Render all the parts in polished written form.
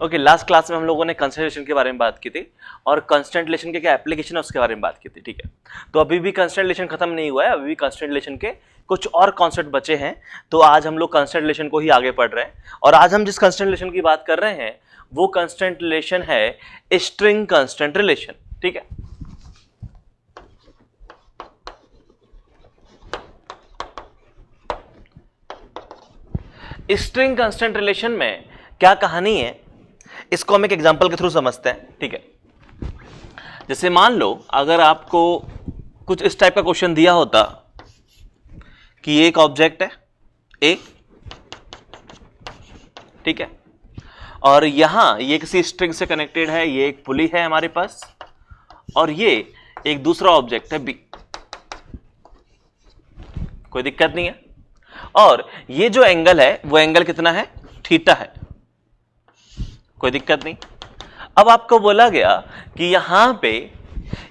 Okay, last class में हम लोगों ने कांस्टेंट रिलेशन के बारे में बात की थी और कांस्टेंट रिलेशन के क्या एप्लीकेशन है उसके बारे में बात की थी, ठीक है। तो अभी भी कांस्टेंट रिलेशन खत्म नहीं हुआ है, अभी भी कांस्टेंट रिलेशन के कुछ और कॉन्सेप्ट बचे हैं। तो आज हम लोग कांस्टेंट रिलेशन को ही आगे पढ़ रहे हैं और आज हम जिस कांस्टेंट रिलेशन की बात कर रहे हैं वो कांस्टेंट रिलेशन है स्ट्रिंग कांस्टेंट रिलेशन, ठीक है। स्ट्रिंग कांस्टेंट रिलेशन में क्या कहानी है इसको हम एक एग्जांपल के थ्रू समझते हैं, ठीक है। जैसे मान लो अगर आपको कुछ इस टाइप का क्वेश्चन दिया होता कि ये एक ऑब्जेक्ट है ए, ठीक है, और यहां ये किसी स्ट्रिंग से कनेक्टेड है, ये एक पुली है हमारे पास और ये एक दूसरा ऑब्जेक्ट है बी, कोई दिक्कत नहीं है। और ये जो एंगल है वो एंगल कितना है, थीटा है, कोई दिक्कत नहीं। अब आपको बोला गया कि यहां पे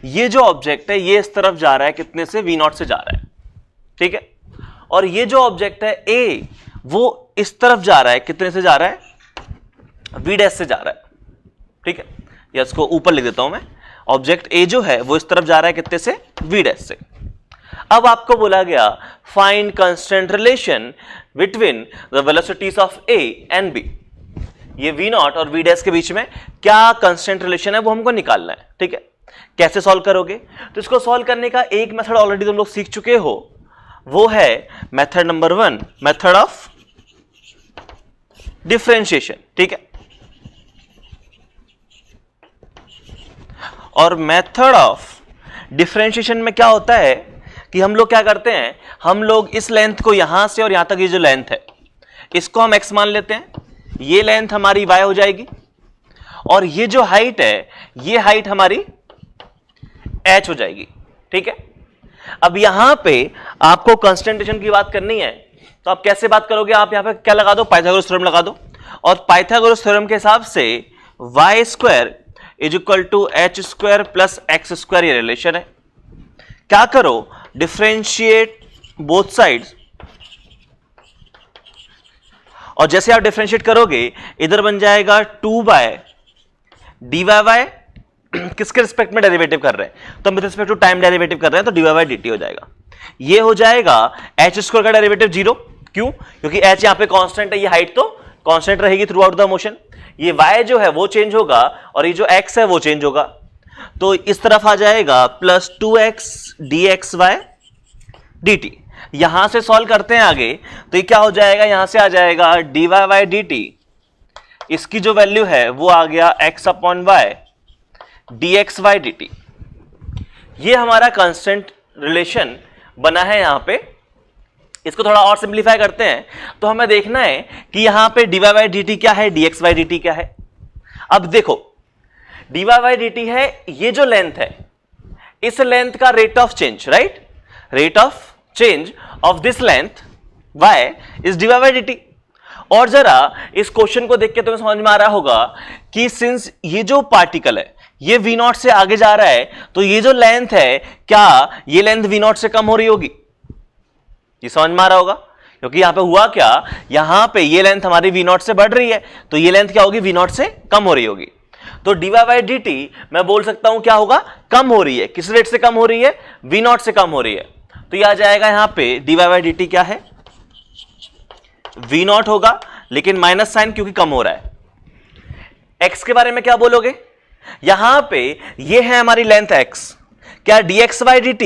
ये जो ऑब्जेक्ट है ये इस तरफ जा रहा है, कितने से, v0 से जा रहा है, ठीक है। और ये जो ऑब्जेक्ट है a वो इस तरफ जा रहा है, कितने से जा रहा है, v' से जा रहा है, ठीक है। या इसको ऊपर लिख देता हूं मैं, ऑब्जेक्ट a जो है वो इस तरफ जा रहा है, कितने से, v' से। अब आपको बोला गया find constant relation between the velocities of a and b। ये v0 और v' के बीच में क्या कांस्टेंट रिलेशन है वो हमको निकालना है, ठीक है। कैसे सॉल्व करोगे, तो इसको सॉल्व करने का एक मेथड ऑलरेडी तुम लोग सीख चुके हो, वो है method number 1, method of differentiation, ठीक है। और मेथड ऑफ डिफरेंशिएशन में क्या होता है कि हम लोग क्या करते हैं, हम लोग इस लेंथ को यहां से और यहां तक ये जो लेंथ है इसको हम x मान लेते हैं, ये लेंथ हमारी y हो जाएगी और ये जो हाइट है ये हाइट हमारी h हो जाएगी, ठीक है। अब यहां पे आपको कांस्टेंटेशन की बात करनी है तो आप कैसे बात करोगे, आप यहां पे क्या लगा दो, पाइथागोरस थ्योरम लगा दो और पाइथागोरस थ्योरम के हिसाब से y square is equal to h square plus x square ये रिलेशन है। क्या करो, डिफरेंशिएट बोथ साइड्स और जैसे आप डिफरेंशिएट करोगे इधर बन जाएगा 2 बाय डी वाई वाई, किसके रिस्पेक्ट में डेरिवेटिव कर रहे हैं, तो with respect to time derivative कर रहे हैं तो d y y d t हो जाएगा। ये हो जाएगा एच स्क्वायर का डेरिवेटिव 0, क्यों, क्योंकि एच यहां पे कांस्टेंट है, ये हाइट तो कांस्टेंट रहेगी थ्रू आउट द मोशन। ये वाई जो है वो चेंज होगा और ये जो एक्स है वो चेंज होगा, तो इस तरफ आ जाएगा प्लस 2x dxy dt। यहां से सॉल्व करते हैं आगे तो ये क्या हो जाएगा, यहां से आ जाएगा dy dt, इसकी जो वैल्यू है वो आ गया x upon y dxy dt। ये हमारा कांस्टेंट रिलेशन बना है यहां पे। इसको थोड़ा और सिंप्लीफाई करते हैं तो हमें देखना है कि यहां पे dy dt क्या है, dxy dt क्या है। अब देखो dy dt है, ये जो लेंथ है इस लेंथ का rate of change, right, rate of change of this length y is dy dt। और जरा इस क्वेश्चन को देख के तुम्हें समझ में आ रहा होगा कि सिंस ये जो पार्टिकल है ये v0 से आगे जा रहा है तो ये जो लेंथ है क्या ये लेंथ v0 से कम हो रही होगी, ये समझ में आ रहा होगा, क्योंकि यहां पे हुआ क्या, यहां पे ये लेंथ हमारी v0 से बढ़ रही है तो ये लेंथ क्या होगी, v0 से कम हो रही होगी। तो dy dt मैं बोल सकता हूं क्या होगा, कम हो रही है, किस रेट से कम हो रही है, v0 से कम हो रही है। तो ये आ जाएगा यहां पे dy dt क्या है, v0 होगा लेकिन माइनस साइन क्योंकि कम हो रहा है। x के बारे में क्या बोलोगे, यहां पे ये है हमारी लेंथ x, क्या dxy dt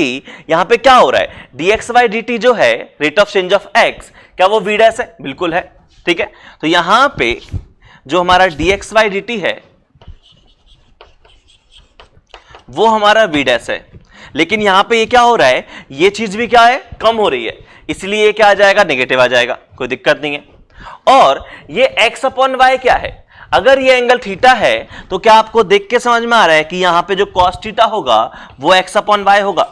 यहां पे क्या हो रहा है, dxy dt जो है rate of change of x क्या वो v' है, बिल्कुल है, ठीक है। तो यहां पे जो हमारा dxy dt है वो हमारा v' है, लेकिन यहां पे ये क्या हो रहा है, ये चीज भी क्या है, कम हो रही है, इसलिए ये क्या आ जाएगा, नेगेटिव आ जाएगा, कोई दिक्कत नहीं है। और ये x अपॉन y क्या है, अगर ये एंगल थीटा है तो क्या आपको देख के समझ में आ रहा है कि यहां पे जो कॉस थीटा होगा वो x अपॉन y होगा।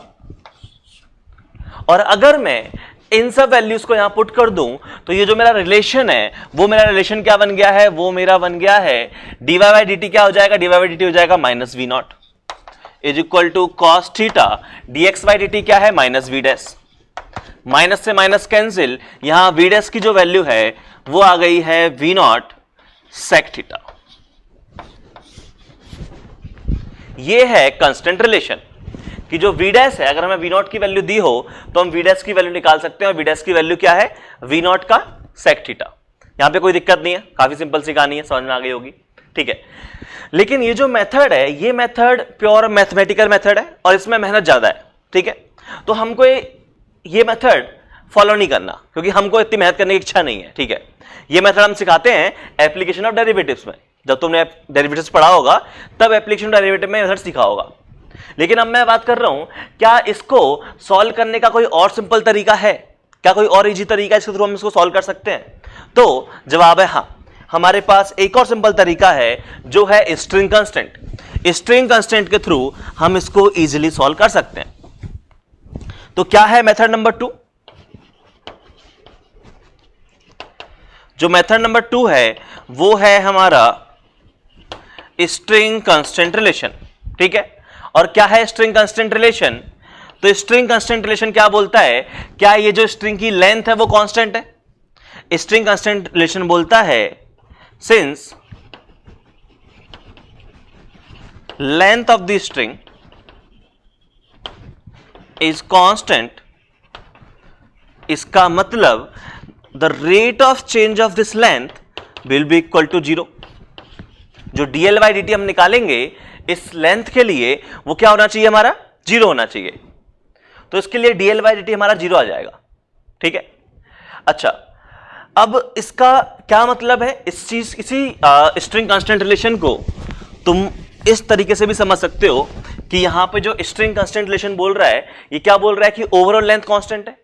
और अगर मैं इन सब वैल्यूज को यहां पुट कर दूं तो ये जो मेरा रिलेशन है वो मेरा रिलेशन क्या बन गया है, वो मेरा बन गया है dy dt क्या हो जाएगा, dy dt हो जाएगा minus v0 is equal to cos theta dxy dt क्या है, माइनस v', माइनस से माइनस कैंसिल, यहां v' की जो वैल्यू है वो आ गई है v0 सेक थीटा। ये है कांस्टेंट रिलेशन कि जो v डैश है, अगर हमें v नॉट की वैल्यू दी हो तो हम v डैश की वैल्यू निकाल सकते हैं, और v डैश की वैल्यू क्या है, v नॉट का sec थीटा। यहां पे कोई दिक्कत नहीं है, काफी सिंपल सी कहानी है, समझ में आ गई होगी, ठीक है। लेकिन ये जो मेथड है, ये मेथड प्योर मैथमेटिकल मेथड है और इसमें मेहनत ज्यादा है, ठीक है। तो हमको ये मेथड फॉलो नहीं करना, क्योंकि हमको इतनी मेहनत करने की इच्छा नहीं है, ठीक है। ये मेथड हम सिखाते हैं एप्लीकेशन ऑफ डेरिवेटिव्स में। जब तुमने डेरिवेटिव्स पढ़ा होगा तब एप्लीकेशन ऑफ डेरिवेटिव में मेथड सीखा होगा। लेकिन अब मैं बात कर रहा हूं, क्या इसको सॉल्व करने का कोई और सिंपल तरीका है, क्या कोई और इजी तरीका है इसके थ्रू हम इसको सॉल्व कर सकते हैं? तो जवाब है हाँ, हमारे पास एक और सिंपल तरीका है जो है स्ट्रिंग कांस्टेंट। स्ट्रिंग कांस्टेंट के थ्रू हम इसको इजीली सॉल्व कर सकते हैं। तो क्या है मेथड नंबर 2? जो मेथड नंबर 2 है वो है हमारा स्ट्रिंग कांस्टेंट रिलेशन, ठीक है। और क्या है स्ट्रिंग कांस्टेंट रिलेशन? तो स्ट्रिंग कांस्टेंट रिलेशन क्या बोलता है, क्या ये जो स्ट्रिंग की लेंथ है वो कांस्टेंट है? स्ट्रिंग कांस्टेंट रिलेशन बोलता है since length of the string is constant, इसका मतलब the rate of change of this length will be equal to 0। जो dl बाई dt हम निकालेंगे इस लेंथ के लिए वो क्या होना चाहिए, हमारा 0 होना चाहिए। तो इसके लिए dl बाई dt हमारा 0 आ जाएगा, ठीक है। अच्छा, अब इसका क्या मतलब है? इसी स्ट्रिंग कांस्टेंट रिलेशन को तुम इस तरीके से भी समझ सकते हो कि यहां पे जो स्ट्रिंग कांस्टेंट रिलेशन बोल रहा है, ये क्या बोल रहा है कि ओवरऑल लेंथ कांस्टेंट है,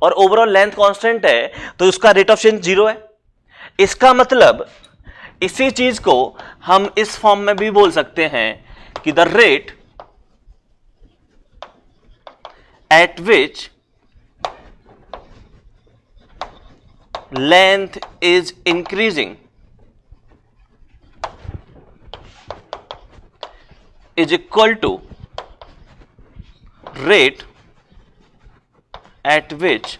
और ओवरऑल लेंथ कांस्टेंट है तो उसका रेट ऑफ चेंज 0 है। इसका मतलब इसी चीज को हम इस फॉर्म में भी बोल सकते हैं कि the rate at which length is increasing is equal to rate at which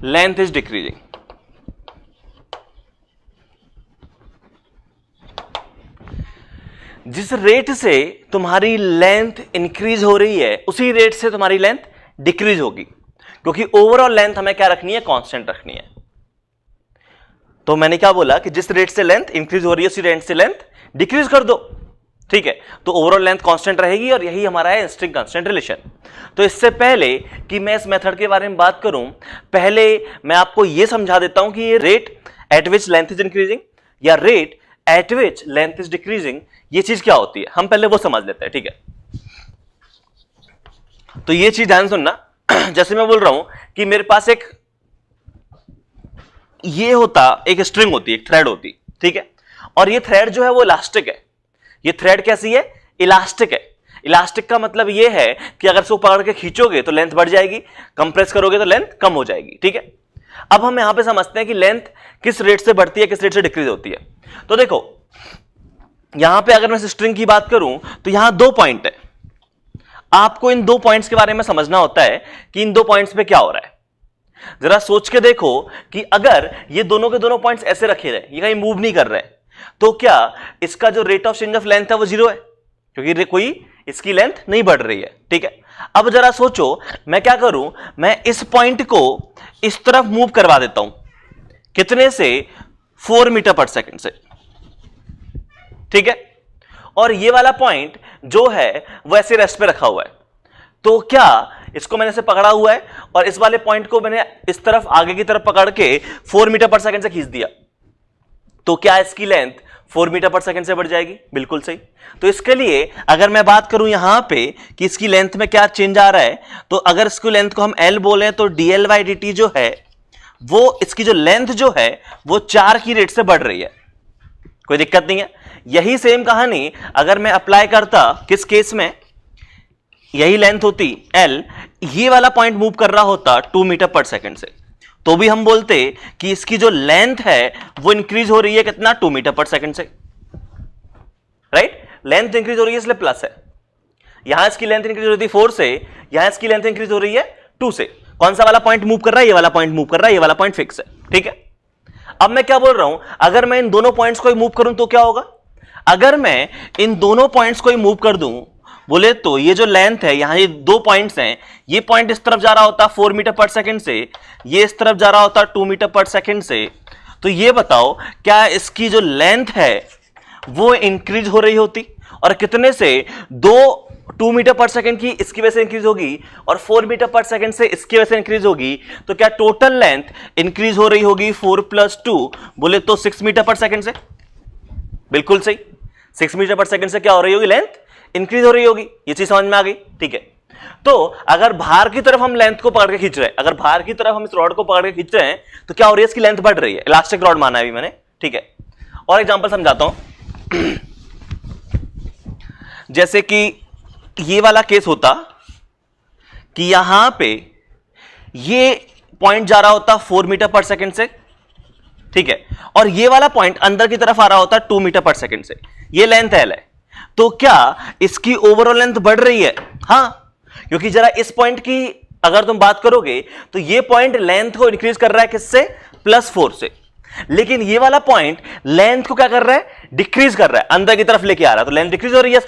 length is decreasing. जिस रेट से तुम्हारी लेंथ इंक्रीज हो रही है उसी रेट से तुम्हारी लेंथ डिक्रीज होगी, क्योंकि ओवरऑल लेंथ हमें क्या रखनी है, कांस्टेंट रखनी है। तो मैंने क्या बोला कि जिस रेट से लेंथ इंक्रीज हो रही है उसी रेट से लेंथ डिक्रीज कर दो, ठीक है। तो ओवरऑल लेंथ कांस्टेंट रहेगी और यही हमारा है स्ट्रिंग कांस्टेंट रिलेशन। तो इससे पहले कि मैं इस मेथड के बारे में बात करूं, पहले मैं आपको यह समझा देता हूं कि ये rate at which length is increasing या rate at which length is decreasing, ये चीज क्या होती है, हम पहले वो समझ लेते हैं, ठीक है। तो ये चीज ध्यान सुनना। जैसे मैं बोल रहा हूं कि मेरे पास एक एक स्ट्रिंग होती है, एक थ्रेड होती, ठीक है। और ये थ्रेड जो है वो इलास्टिक है। ये थ्रेड कैसी है, इलास्टिक है। इलास्टिक का मतलब ये है कि अगर इसको पकड़ के खींचोगे तो लेंथ बढ़ जाएगी, कंप्रेस करोगे तो लेंथ कम हो जाएगी, ठीक है। अब हम यहां पे समझते हैं कि लेंथ किस रेट से बढ़ती है, किस रेट से डिक्रीज होती है। तो देखो यहां पे अगर मैं स्ट्रिंग की बात करूं तो यहां 2 पॉइंट है। आपको इन 2 पॉइंट्स के बारे में समझना होता है कि इन 2 पॉइंट्स पे क्या हो रहा है। जरा सोच के देखो कि अगर ये दोनों के दोनों पॉइंट्स ऐसे रखे रहे, ये कहीं मूव नहीं कर रहे, तो क्या इसका जो rate of change of length है वो 0 है, क्योंकि कोई इसकी लेंथ नहीं बढ़ रही है, ठीक है। अब जरा सोचो मैं क्या करूं, मैं इस पॉइंट को इस तरफ मूव करवा देता हूं, कितने से, 4 मीटर पर सेकंड से, ठीक है। और ये वाला पॉइंट जो है वो ऐसे रेस्ट पे रखा हुआ है। तो क्या इसको मैंने ऐसे पकड़ा हुआ है और इस वाले पॉइंट को मैंने इस तरफ आगे की तरफ पकड़ के 4 मीटर पर सेकंड से खींच दिया, तो क्या इसकी लेंथ 4 मीटर पर सेकंड से बढ़ जाएगी? बिल्कुल सही। तो इसके लिए अगर मैं बात करूं यहां पे कि इसकी लेंथ में क्या चेंज आ रहा है, तो अगर इसकी लेंथ को हम L बोले तो dl बाई dt जो है वो, इसकी जो लेंथ जो है वो 4 की रेट से बढ़ रही है, कोई दिक्कत नहीं है। यही सेम कहानी अगर मैं अप्लाई करता किस केस में, यही लेंथ होती L, ये वाला पॉइंट मूव कर रहा होता 2 मीटर पर सेकंड से, तो भी हम बोलते कि इसकी जो लेंथ है वो इंक्रीज हो रही है कितना, 2 मीटर पर सेकंड से, राइट। लेंथ इंक्रीज हो रही है इसलिए प्लस है। यहां इसकी लेंथ इंक्रीज हो रही थी 4 से, यहां इसकी लेंथ इंक्रीज हो रही है 2 से। कौन सा वाला पॉइंट मूव कर रहा है, ये वाला पॉइंट मूव कर रहा है, ये वाला पॉइंट फिक्स है, ठीक है। अब मैं क्या बोल रहा हूं, अगर मैं इन दोनों पॉइंट्स को मूव करूं तो क्या होगा, अगर मैं इन दोनों पॉइंट्स को मूव कर दूं बोले तो ये जो लेंथ है, यहां ये दो पॉइंट्स हैं, ये पॉइंट इस तरफ जा रहा होता 4 मीटर पर सेकंड से, ये इस तरफ जा रहा होता 2 मीटर पर सेकंड से, तो ये बताओ क्या इसकी जो लेंथ है वो इंक्रीज हो रही होती, और कितने से, 2 मीटर पर सेकंड की इसकी वजह से इंक्रीज होगी और 4 मीटर पर सेकंड से इसकी वजह से इंक्रीज होगी, तो क्या टोटल लेंथ इंक्रीज हो रही होगी 4 + 2 बोले तो 6 मीटर पर सेकंड से, बिल्कुल सही, 6 मीटर पर सेकंड से क्या हो रही होगी, लेंथ इंक्रीज हो रही होगी। ये चीज समझ में आ गई, ठीक है। तो अगर बाहर की तरफ हम लेंथ को पकड़ के खींच रहे हैं, अगर बाहर की तरफ हम इस रॉड को पकड़ के खींच रहे हैं तो क्या हो रही है, इसकी लेंथ बढ़ रही है, इलास्टिक रॉड माना है अभी मैंने, ठीक है। और एग्जांपल समझाता हूं, जैसे कि ये वाला केस होता कि यहां पे ये पॉइंट जा रहा होता 4 मीटर पर सेकंड से, ठीक है, और ये वाला पॉइंट अंदर की तरफ आ रहा होता 2 मीटर पर सेकंड से, ये लेंथ L है, तो क्या इसकी ओवरऑल लेंथ बढ़ रही है, हां, क्योंकि जरा इस पॉइंट की अगर तुम बात करोगे तो ये पॉइंट लेंथ को इंक्रीज कर रहा है किससे, +4 से, लेकिन ये वाला पॉइंट लेंथ को क्या कर रहा है, डिक्रीज कर रहा है, अंदर की तरफ लेके आ रहा है, तो लेंथ डिक्रीज हो रही है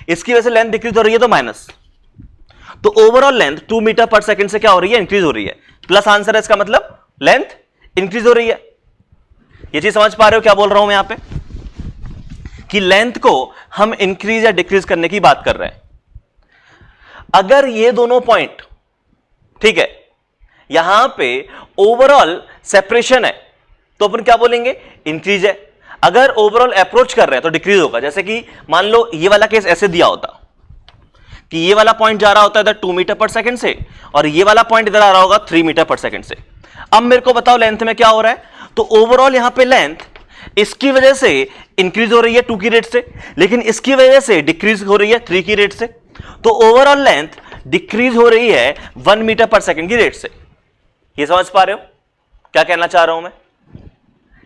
इसकी वजह से लेंथ डिक्रीज हो रही है, तो माइनस, तो ओवरऑल लेंथ 2 मीटर पर सेकंड से क्या हो रही है, इंक्रीज हो रही है, प्लस आंसर है इसका मतलब लेंथ इंक्रीज हो रही है। ये चीज समझ पा रहे हो क्या बोल रहा हूं मैं यहां पे, कि लेंथ को हम इंक्रीज या डिक्रीज करने की बात कर रहे हैं। अगर ये दोनों पॉइंट, ठीक है, यहां पे ओवरऑल सेपरेशन है तो अपन क्या बोलेंगे, इंक्रीज है। अगर ओवरऑल अप्रोच कर रहे हैं तो डिक्रीज होगा। जैसे कि मान लो ये वाला केस ऐसे दिया होता कि ये वाला पॉइंट जा रहा होता है इधर 2 मीटर पर सेकंड से और ये वाला पॉइंट इधर आ रहा होगा 3 मीटर पर सेकंड से। अब मेरे को बताओ लेंथ में क्या हो रहा है, तो ओवरऑल यहां पे लेंथ इसकी वजह से इंक्रीज हो रही है 2 की रेट से, लेकिन इसकी वजह से डिक्रीज हो रही है 3 की रेट से, तो ओवरऑल लेंथ डिक्रीज हो रही है 1 मीटर पर सेकंड की रेट से। ये समझ पा रहे हो क्या कहना चाह रहा हूं मैं?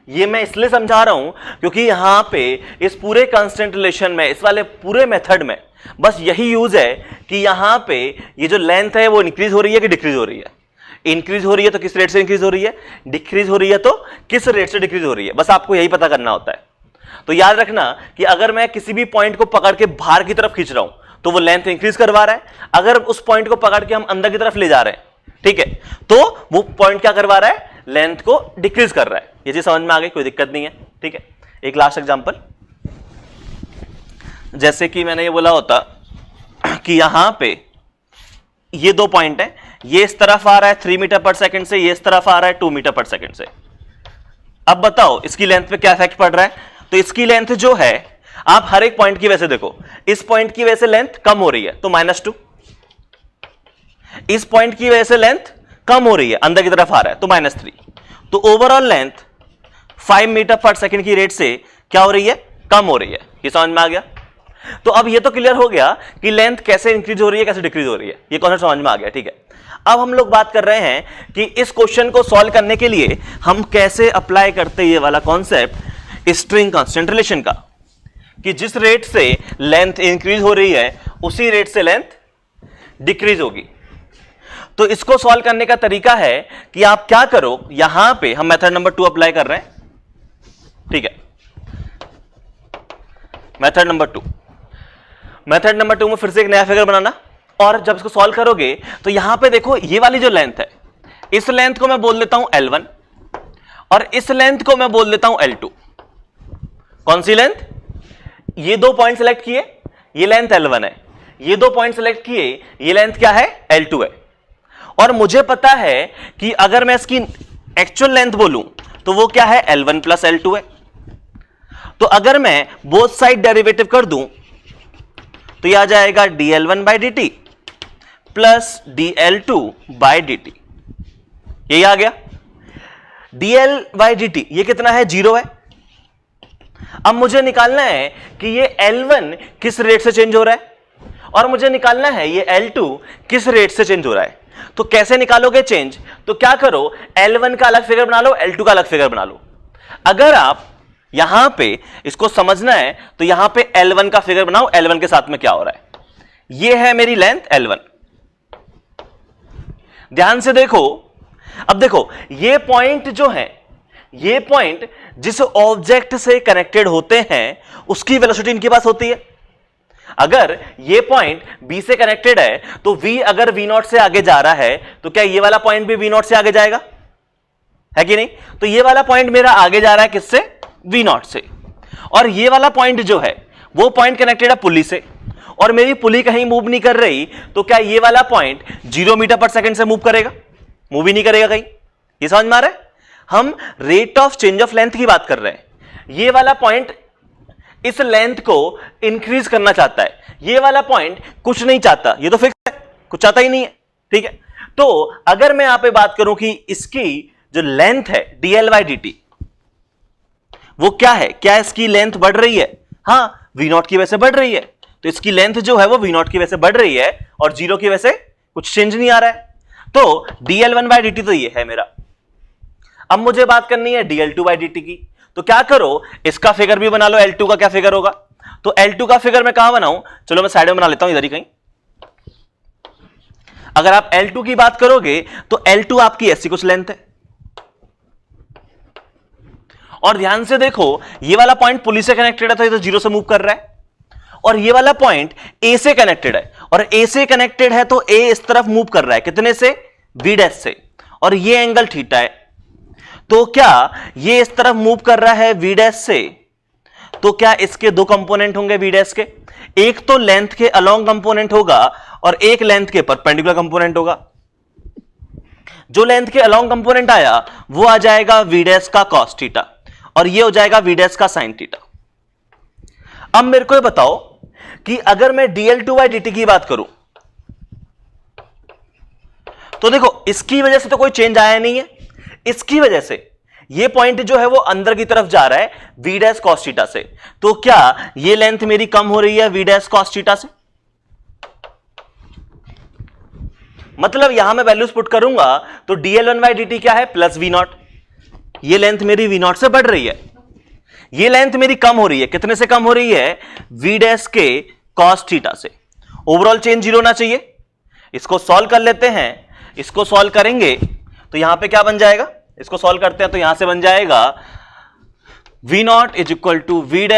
ये मैं इसलिए समझा रहा हूं क्योंकि यहां पे इस पूरे कांस्टेंट रिलेशन में, इस वाले पूरे मेथड में बस यही यूज है कि यहां पे ये जो लेंथ है वो इंक्रीज हो रही है कि डिक्रीज हो रही है। इंक्रीज हो रही है तो किस रेट से इंक्रीज हो रही है, डिक्रीज हो रही है तो किस रेट से डिक्रीज हो रही है, बस आपको यही पता करना होता है। तो याद रखना कि अगर मैं किसी भी पॉइंट को पकड़ के बाहर की तरफ खींच रहा हूं तो वो लेंथ इंक्रीज करवा रहा है, अगर उस पॉइंट को पकड़ के हम अंदर की तरफ ले जा रहे हैं, ठीक है, तो वो पॉइंट क्या करवा रहा है, लेंथ को डिक्रीज कर रहा है। ये चीज समझ में आ गई, कोई दिक्कत नहीं है, ठीक है। एक लास्ट एग्जांपल, जैसे कि मैंने ये बोला होता कि यहां पे ये दो पॉइंट है, ये इस तरफ आ रहा है 3 मीटर पर सेकंड से, ये इस तरफ आ रहा है 2 मीटर पर सेकंड से। अब बताओ इसकी लेंथ पे क्या इफेक्ट पड़ रहा है, तो इसकी लेंथ जो है, आप हर एक पॉइंट की वजह से देखो, इस पॉइंट की वजह से लेंथ कम हो रही है तो -2, इस पॉइंट की वजह से लेंथ कम हो रही है अंदर की तरफ आ रहा है तो -3, तो ओवरऑल लेंथ 5 मीटर पर सेकंड की रेट से क्या हो रही है, कम हो रही है। ये समझ में आ गया? तो अब ये तो क्लियर हो गया कि लेंथ कैसे इंक्रीज हो रही है, कैसे डिक्रीज हो रही है, ये कॉन्सेप्ट समझ में आ गया, ठीक है। अब हम लोग बात कर रहे हैं कि इस क्वेश्चन को सॉल्व करने के लिए हम कैसे अप्लाई करते हैं ये वाला कॉन्सेप्ट स्ट्रिंग कांस्टेंट रिलेशन का, कि जिस रेट से लेंथ इंक्रीज हो रही है उसी रेट से लेंथ डिक्रीज होगी। तो इसको सॉल्व करने का तरीका है कि आप क्या करो, यहां पे हम मेथड नंबर 2 अप्लाई कर रहे हैं, ठीक है। मेथड नंबर 2 में फिर से एक नया फिगर बनाना, और जब इसको सॉल्व करोगे तो यहां पे देखो ये वाली जो लेंथ है, इस लेंथ को मैं बोल देता हूं L1 और इस लेंथ को मैं बोल देता हूं L2। कौन सी लेंथ, ये दो पॉइंट सेलेक्ट किए, ये लेंथ L1 है, ये दो पॉइंट सेलेक्ट किए, ये लेंथ क्या है, L2 है। और मुझे पता है कि अगर मैं इसकी एक्चुअल लेंथ बोलूं तो वो क्या है, L1 + L2 है। तो अगर मैं बोथ साइड डेरिवेटिव कर दूं तो यह आ जाएगा dL1/dt प्लस dL2/dt। यही आ गया dL/dt, ये कितना है, 0 है। अब मुझे निकालना है कि ये L1 किस रेट से चेंज हो रहा है और मुझे निकालना है ये L2 किस रेट से चेंज हो रहा है। तो कैसे निकालोगे चेंज, तो क्या करो, L1 का अलग फिगर बना लो, L2 का अलग फिगर बना लो। अगर आप यहां पे इसको समझना है तो यहां पे L1 का फिगर बनाओ, L1 के साथ में क्या हो रहा है, ये है मेरी लेंथ L1। ध्यान से देखो, अब देखो ये पॉइंट जो है ये पॉइंट जिस ऑब्जेक्ट से कनेक्टेड होते हैं उसकी वेलोसिटी इनके पास होती है। अगर ये पॉइंट B से कनेक्टेड है तो V अगर V0 से आगे जा रहा है तो क्या ये वाला पॉइंट भी V0 से आगे जाएगा, है कि नहीं? तो ये वाला पॉइंट मेरा आगे जा रहा है किससे? V0 से। और ये वाला पॉइंट जो है वो पॉइंट कनेक्टेड है पुली से, और मेरी पुली कहीं मूव नहीं कर रही, तो क्या ये वाला पॉइंट 0 मीटर पर सेकंड से मूव करेगा? मूव ही नहीं करेगा कहीं। ये समझ में आ रहा है? हम rate of change of length की बात कर रहे हैं। ये वाला पॉइंट इस लेंथ को इंक्रीज करना चाहता है, ये वाला पॉइंट कुछ नहीं चाहता, ये तो फिक्स है, कुछ चाहता ही नहीं है, ठीक है। तो अगर मैं यहां पे बात करूं कि इसकी जो लेंथ है dl/dt वो क्या है, क्या इसकी लेंथ बढ़ रही है? हां, V0 की वजह से बढ़ रही है, तो इसकी लेंथ जो है वो V0 की वजह से बढ़ रही है और 0 की वजह से कुछ चेंज नहीं आ रहा है। तो dl1/dt तो ये है मेरा। अब मुझे बात करनी है dl2/dt की, तो क्या करो, इसका फिगर भी बना लो, L2 का क्या फिगर होगा। तो L2 का फिगर मैं कहां बनाऊं? चलो मैं साइड में बना लेता हूं, इधर ही कहीं। अगर आप L2 की बात करोगे तो L2 आपकी ऐसी कुछ लेंथ है, और ध्यान से देखो ये वाला पॉइंट पुलिस से कनेक्टेड है तो ये तो 0 से मूव कर रहा है, और ये वाला पॉइंट A से कनेक्टेड है, और A से कनेक्टेड है तो A इस तरफ मूव कर रहा है, कितने से? V' से, और ये एंगल थीटा है। तो क्या ये इस तरफ मूव कर रहा है V' से, तो क्या इसके दो कंपोनेंट होंगे V' के, एक तो लेंथ के अलोंग कंपोनेंट होगा और एक लेंथ के परपेंडिकुलर कंपोनेंट होगा। जो लेंथ के अलोंग कंपोनेंट आया वो आ जाएगा V' का cos थीटा, और ये हो जाएगा V' का sin थीटा। अब मेरे को ये बताओ कि अगर मैं dl2/dt की बात करूं तो देखो इसकी वजह से तो कोई चेंज आया नहीं है, इसकी वजह से ये पॉइंट जो है वो अंदर की तरफ जा रहा है V' cos थीटा से, तो क्या ये लेंथ मेरी कम हो रही है V' cos थीटा से? मतलब यहां मैं वैल्यूज पुट करूंगा तो dl1/dt क्या है? Plus V0। ये लेंथ मेरी V0 से बढ़ रही है, ये लेंथ मेरी कम हो रही है, कितने से कम हो रही है? V' के cos थीटा से। ओवरऑल चेंज 0 होना चाहिए। इसको सॉल्व कर लेते हैं, इसको सॉल्व करेंगे तो यहां पे क्या बन जाएगा? इसको सॉल्व करते हैं तो यहां से बन जाएगा V0 is equal to V'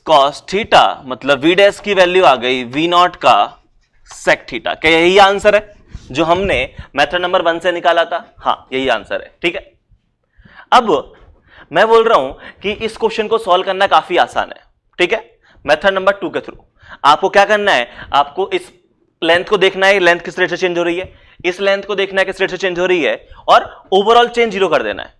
cos theta, मतलब V' की वैल्यू आ गई V0 का sec थीटा। क्या यही आंसर है जो हमने मेथड नंबर 1 से निकाला था? हां, यही आंसर है, ठीक है। अब मैं बोल रहा हूं कि इस क्वेश्चन को सॉल्व करना काफी आसान है, ठीक है। मेथड नंबर 2 के थ्रू आपको क्या करना है, आपको इस लेंथ को देखना है, लेंथ किस रेट से चेंज हो रही है, इस लेंथ को देखना है किस रेट से चेंज हो रही है, और ओवरऑल चेंज 0 कर देना है।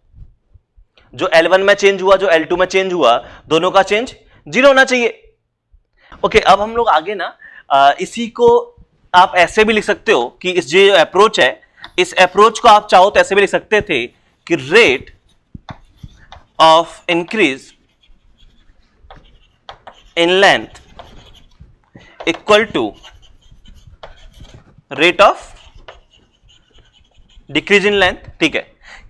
जो L1 में चेंज हुआ, जो L2 में चेंज हुआ, दोनों का चेंज 0 होना चाहिए। ओके, अब हम लोग आगे ना इसी को आप ऐसे भी लिख सकते हो कि इस जो अप्रोच है, इस अप्रोच को आप चाहो तो ऐसे भी लिख सकते थे कि rate of increase in length equal to rate of decrease in length, ठीक है।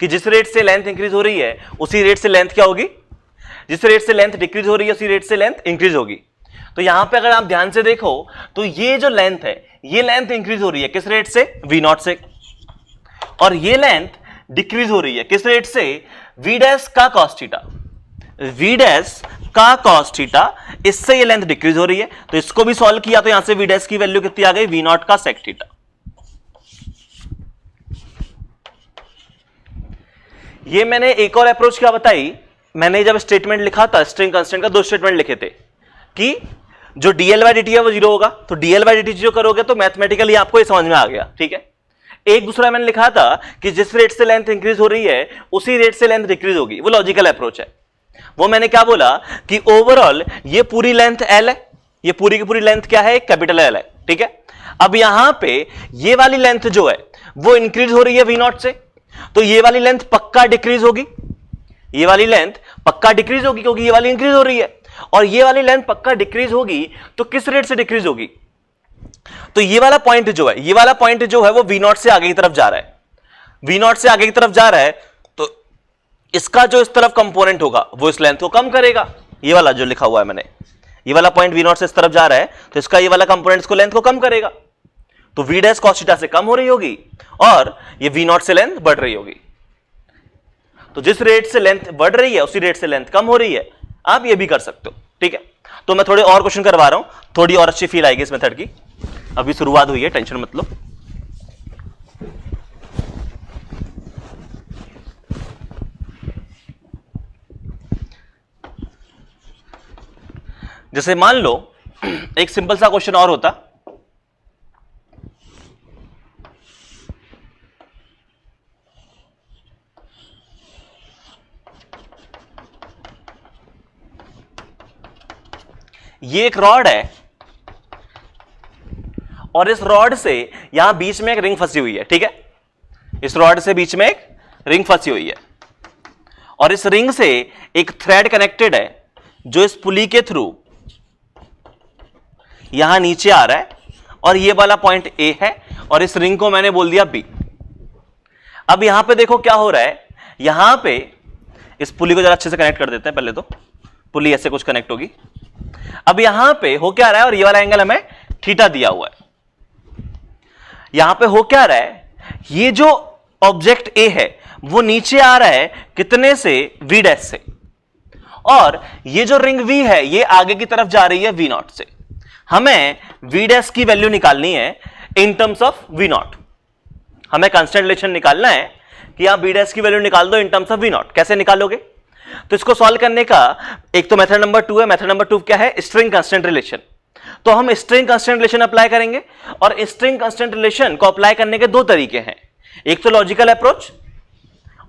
कि जिस रेट से लेंथ इंक्रीज हो रही है उसी रेट से लेंथ क्या होगी, जिस रेट से लेंथ डिक्रीज हो रही है उसी रेट से लेंथ इंक्रीज होगी। तो यहां पे अगर आप ध्यान से देखो तो ये जो लेंथ है, ये लेंथ इंक्रीज हो रही है किस रेट से? V0 से, और ये लेंथ डिक्रीज हो रही है किस रेट से? V' का cos थीटा, V' का cos थीटा, इससे ये लेंथ डिक्रीज हो रही है। तो इसको भी सॉल्व किया तो यहां से V' की वैल्यू कितनी आ गई? V0 का sec थीटा। ये मैंने एक और अप्रोच क्या बताई, मैंने जब स्टेटमेंट लिखा था स्ट्रिंग कांस्टेंट का, दो स्टेटमेंट लिखे थे कि जो dl/dt है वो 0 होगा, तो dl/dt जो करोगे तो मैथमेटिकली आपको ये समझ में आ गया, ठीक है। एक दूसरा मैंने लिखा था कि जिस रेट से लेंथ इंक्रीज हो रही है उसी रेट से लेंथ डिक्रीज होगी, वो लॉजिकल अप्रोच है। वो मैंने क्या बोला कि ओवरऑल ये पूरी लेंथ L है, ये पूरी की पूरी लेंथ क्या है? कैपिटल L है, ठीक है। अब यहां पे ये वाली लेंथ जो है वो इंक्रीज हो रही है V0 से, तो ये वाली लेंथ पक्का डिक्रीज होगी, ये वाली लेंथ पक्का डिक्रीज होगी क्योंकि ये वाली इंक्रीज हो रही है, और ये वाली लेंथ पक्का डिक्रीज होगी तो किस रेट से डिक्रीज होगी? तो ये वाला पॉइंट जो है, ये वाला पॉइंट जो है वो V0 से आगे की तरफ जा रहा है, V0 से आगे की तरफ जा रहा है, तो इसका जो इस तरफ कंपोनेंट होगा वो इस लेंथ को कम करेगा। ये वाला जो लिखा हुआ है मैंने, ये वाला पॉइंट V0 से इस तरफ जा रहा है तो इसका ये वाला कंपोनेंट इसको लेंथ को कम करेगा, तो V' cos थीटा से कम हो रही होगी और ये V0 से लेंथ बढ़ रही होगी। तो जिस रेट से लेंथ बढ़ रही है उसी रेट से लेंथ कम हो रही है। आप ये भी कर सकते हो, ठीक है। तो मैं थोड़े और क्वेश्चन करवा रहा हूं, थोड़ी और अच्छी फील आएगी इस मेथड की। अभी शुरुआत हुई है, टेंशन मत लो। जैसे मान लो एक सिंपल सा क्वेश्चन और होता, ये एक रॉड है और इस रॉड से यहां बीच में एक रिंग फंसी हुई है, ठीक है। इस रॉड से बीच में एक रिंग फंसी हुई है और इस रिंग से एक थ्रेड कनेक्टेड है जो इस पुली के थ्रू यहां नीचे आ रहा है और ये वाला पॉइंट ए है और इस रिंग को मैंने बोल दिया बी। अब यहां पे देखो क्या हो रहा है, यहां पे इस पुली को जरा अच्छे से कनेक्ट कर देते हैं। पहले तो पुली ऐसे कुछ कनेक्ट होगी। अब यहां पे हो क्या रहा है, और ये वाला एंगल हमें थीटा दिया हुआ है। यहां पे हो क्या रहा है, ये जो ऑब्जेक्ट ए है वो नीचे आ रहा है कितने से, वी डैश से, और ये जो रिंग वी है ये आगे की तरफ जा रही है वी नॉट से। हमें वी डैश की वैल्यू निकालनी है in terms of v naught. हमें कांस्टेंट रिलेशन निकालना है कि आप वी डैश की वैल्यू निकाल दो in terms of v naught. कैसे निकालोगे, तो इसको सॉल्व करने का एक तो मेथड नंबर 2 है। मेथड नंबर 2 क्या है, स्ट्रिंग कांस्टेंट रिलेशन। तो हम स्ट्रिंग कांस्टेंट रिलेशन अप्लाई करेंगे और स्ट्रिंग कांस्टेंट रिलेशन को अप्लाई करने के दो तरीके हैं, एक तो लॉजिकल अप्रोच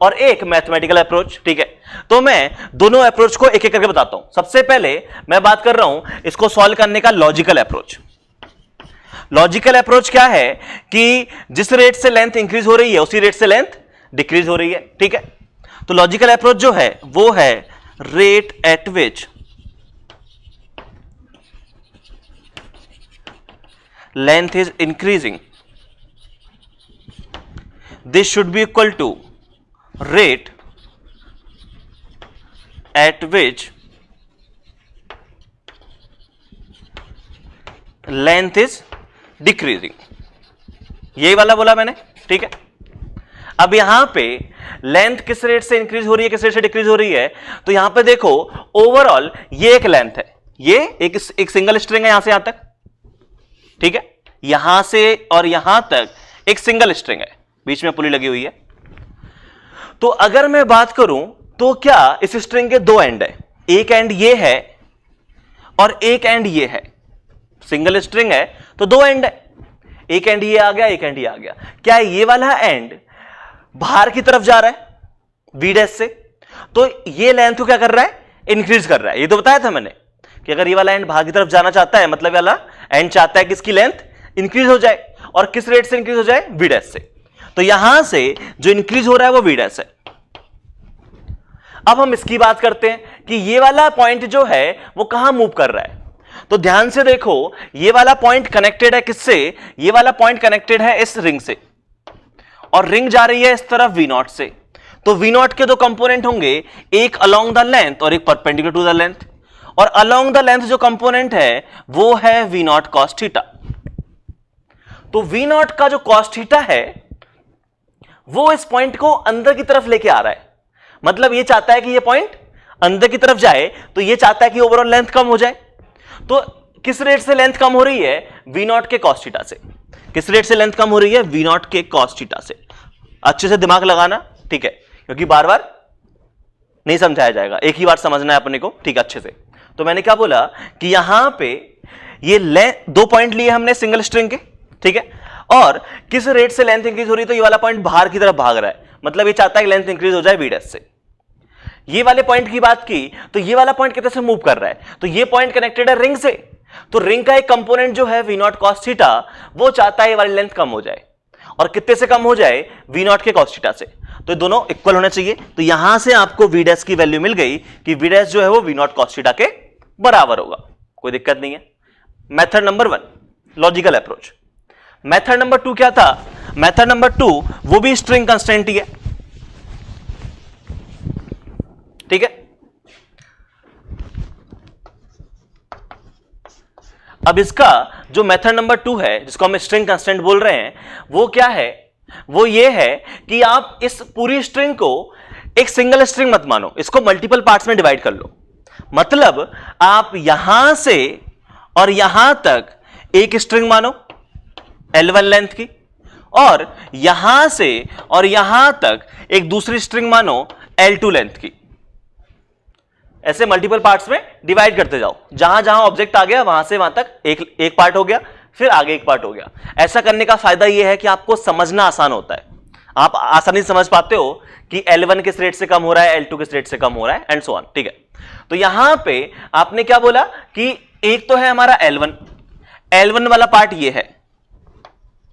और एक मैथमेटिकल अप्रोच, ठीक है। तो मैं दोनों अप्रोच को एक एक करके बताता हूं। सबसे पहले मैं बात कर रहा हूं इसको सॉल्व करने का लॉजिकल अप्रोच। लॉजिकल अप्रोच क्या है कि जिस रेट से लेंथ इंक्रीज हो रही है उसी रेट से लेंथ डिक्रीज हो रही है, ठीक है। तो लॉजिकल अप्रोच जो है वो है rate at which length is increasing, this should be equal to rate at which length is decreasing। यही वाला बोला मैंने, ठीक है। अब यहां पे लेंथ किस रेट से इंक्रीज हो रही है, किस रेट से डिक्रीज हो रही है, तो यहां पे देखो ओवरऑल ये एक लेंथ है, ये एक सिंगल स्ट्रिंग है यहां से यहां तक, ठीक है। यहां से और यहां तक एक सिंगल स्ट्रिंग है, बीच में पुली लगी हुई है। तो अगर मैं बात करूं तो क्या इस स्ट्रिंग के दो एंड है, एक एंड ये है और एक एंड ये है। सिंगल स्ट्रिंग है तो दो एंड है, एक एंड ये आ गया, एक एंड ये आ गया। क्या ये वाला एंड बाहर की तरफ जा रहा है वी डैश से, तो ये लेंथ को क्या कर रहा है, इंक्रीज कर रहा है। ये तो बताया था मैंने कि अगर ये वाला एंड बाहर की तरफ जाना चाहता है मतलब वाला एंड चाहता है कि इसकी लेंथ इंक्रीज हो जाए, और किस रेट से इंक्रीज हो जाए, वी डैश से। तो यहां से जो इंक्रीज हो रहा है वो वी डैश है। अब हम इसकी बात करते हैं कि ये वाला पॉइंट जो है वो कहां मूव कर रहा है। तो ध्यान से देखो, ये वाला पॉइंट कनेक्टेड है किससे, ये वाला पॉइंट कनेक्टेड है इस रिंग से, और रिंग जा रही है इस तरफ वी नॉट से। तो वी नॉट के दो कंपोनेंट होंगे, एक अलोंग द लेंथ और एक परपेंडिकुलर टू द लेंथ, और अलोंग द लेंथ जो कंपोनेंट है वो है वी नॉट कॉस थीटा। तो वी नॉट का जो कॉस थीटा है वो इस पॉइंट को अंदर की तरफ लेके आ रहा है, मतलब ये चाहता है कि ये पॉइंट अंदर की तरफ जाए, तो ये चाहता है कि ओवरऑल लेंथ कम हो जाए। तो किस रेट से लेंथ कम हो रही है, वी नॉट के कॉस थीटा से। किस रेट से लेंथ कम हो रही है, वी नॉट के कॉस थीटा से। अच्छे से दिमाग लगाना, ठीक है, क्योंकि बार बार नहीं समझाया जाएगा, एक ही बार समझना है अपने को, ठीक है, अच्छे से। तो मैंने क्या बोला कि यहां पे ये दो पॉइंट लिए हमने सिंगल स्ट्रिंग के, ठीक है, और किस रेट से लेंथ इंक्रीज हो रही है, तो ये वाला पॉइंट बाहर की तरफ भाग रहा है, मतलब ये चाहता है कि लेंथ इंक्रीज हो जाए वी डैश से। ये वाले पॉइंट की बात की तो ये वाला पॉइंट कितने से मूव कर रहा है, तो ये पॉइंट कनेक्टेड है रिंग से, तो रिंग का एक कंपोनेंट जो है वी नॉट कॉस थीटा वो चाहता है ये वाली लेंथ कम हो जाए, और कितने से कम हो जाए, वी नॉट के कॉस थीटा से। तो दोनों इक्वल होना चाहिए। तो यहां से आपको वी डैश की वैल्यू मिल गई कि वी डैश जो है वो वी नॉट कॉस थीटा के बराबर होगा, कोई दिक्कत नहीं है। Method number 1 logical approach. Method number 2 क्या था, मेथड नंबर 2 वो भी स्ट्रिंग कांस्टेंट ही है, ठीक है। अब इसका जो मेथड नंबर 2 है जिसको हम स्ट्रिंग कांस्टेंट बोल रहे हैं वो क्या है, वो ये है कि आप इस पूरी स्ट्रिंग को एक सिंगल स्ट्रिंग मत मानो, इसको मल्टीपल पार्ट्स में डिवाइड कर लो। मतलब आप यहां से और यहां तक एक स्ट्रिंग मानो L1 लेंथ की, और यहां से और यहां तक एक दूसरी स्ट्रिंग मानो L2 लेंथ की। ऐसे मल्टीपल पार्ट्स में डिवाइड करते जाओ, जहां जहां ऑब्जेक्ट आ गया वहां से वहां तक एक पार्ट हो गया, फिर आगे एक पार्ट हो गया। ऐसा करने का फायदा यह है कि आपको समझना आसान होता है, आप आसानी से समझ पाते हो कि L1 किस रेट से कम हो रहा है, L2 किस रेट से कम हो रहा है, एंड सो ऑन। ठीक है, तो यहां पे आपने क्या बोला कि एक तो है हमारा L1 वाला पार्ट ये है,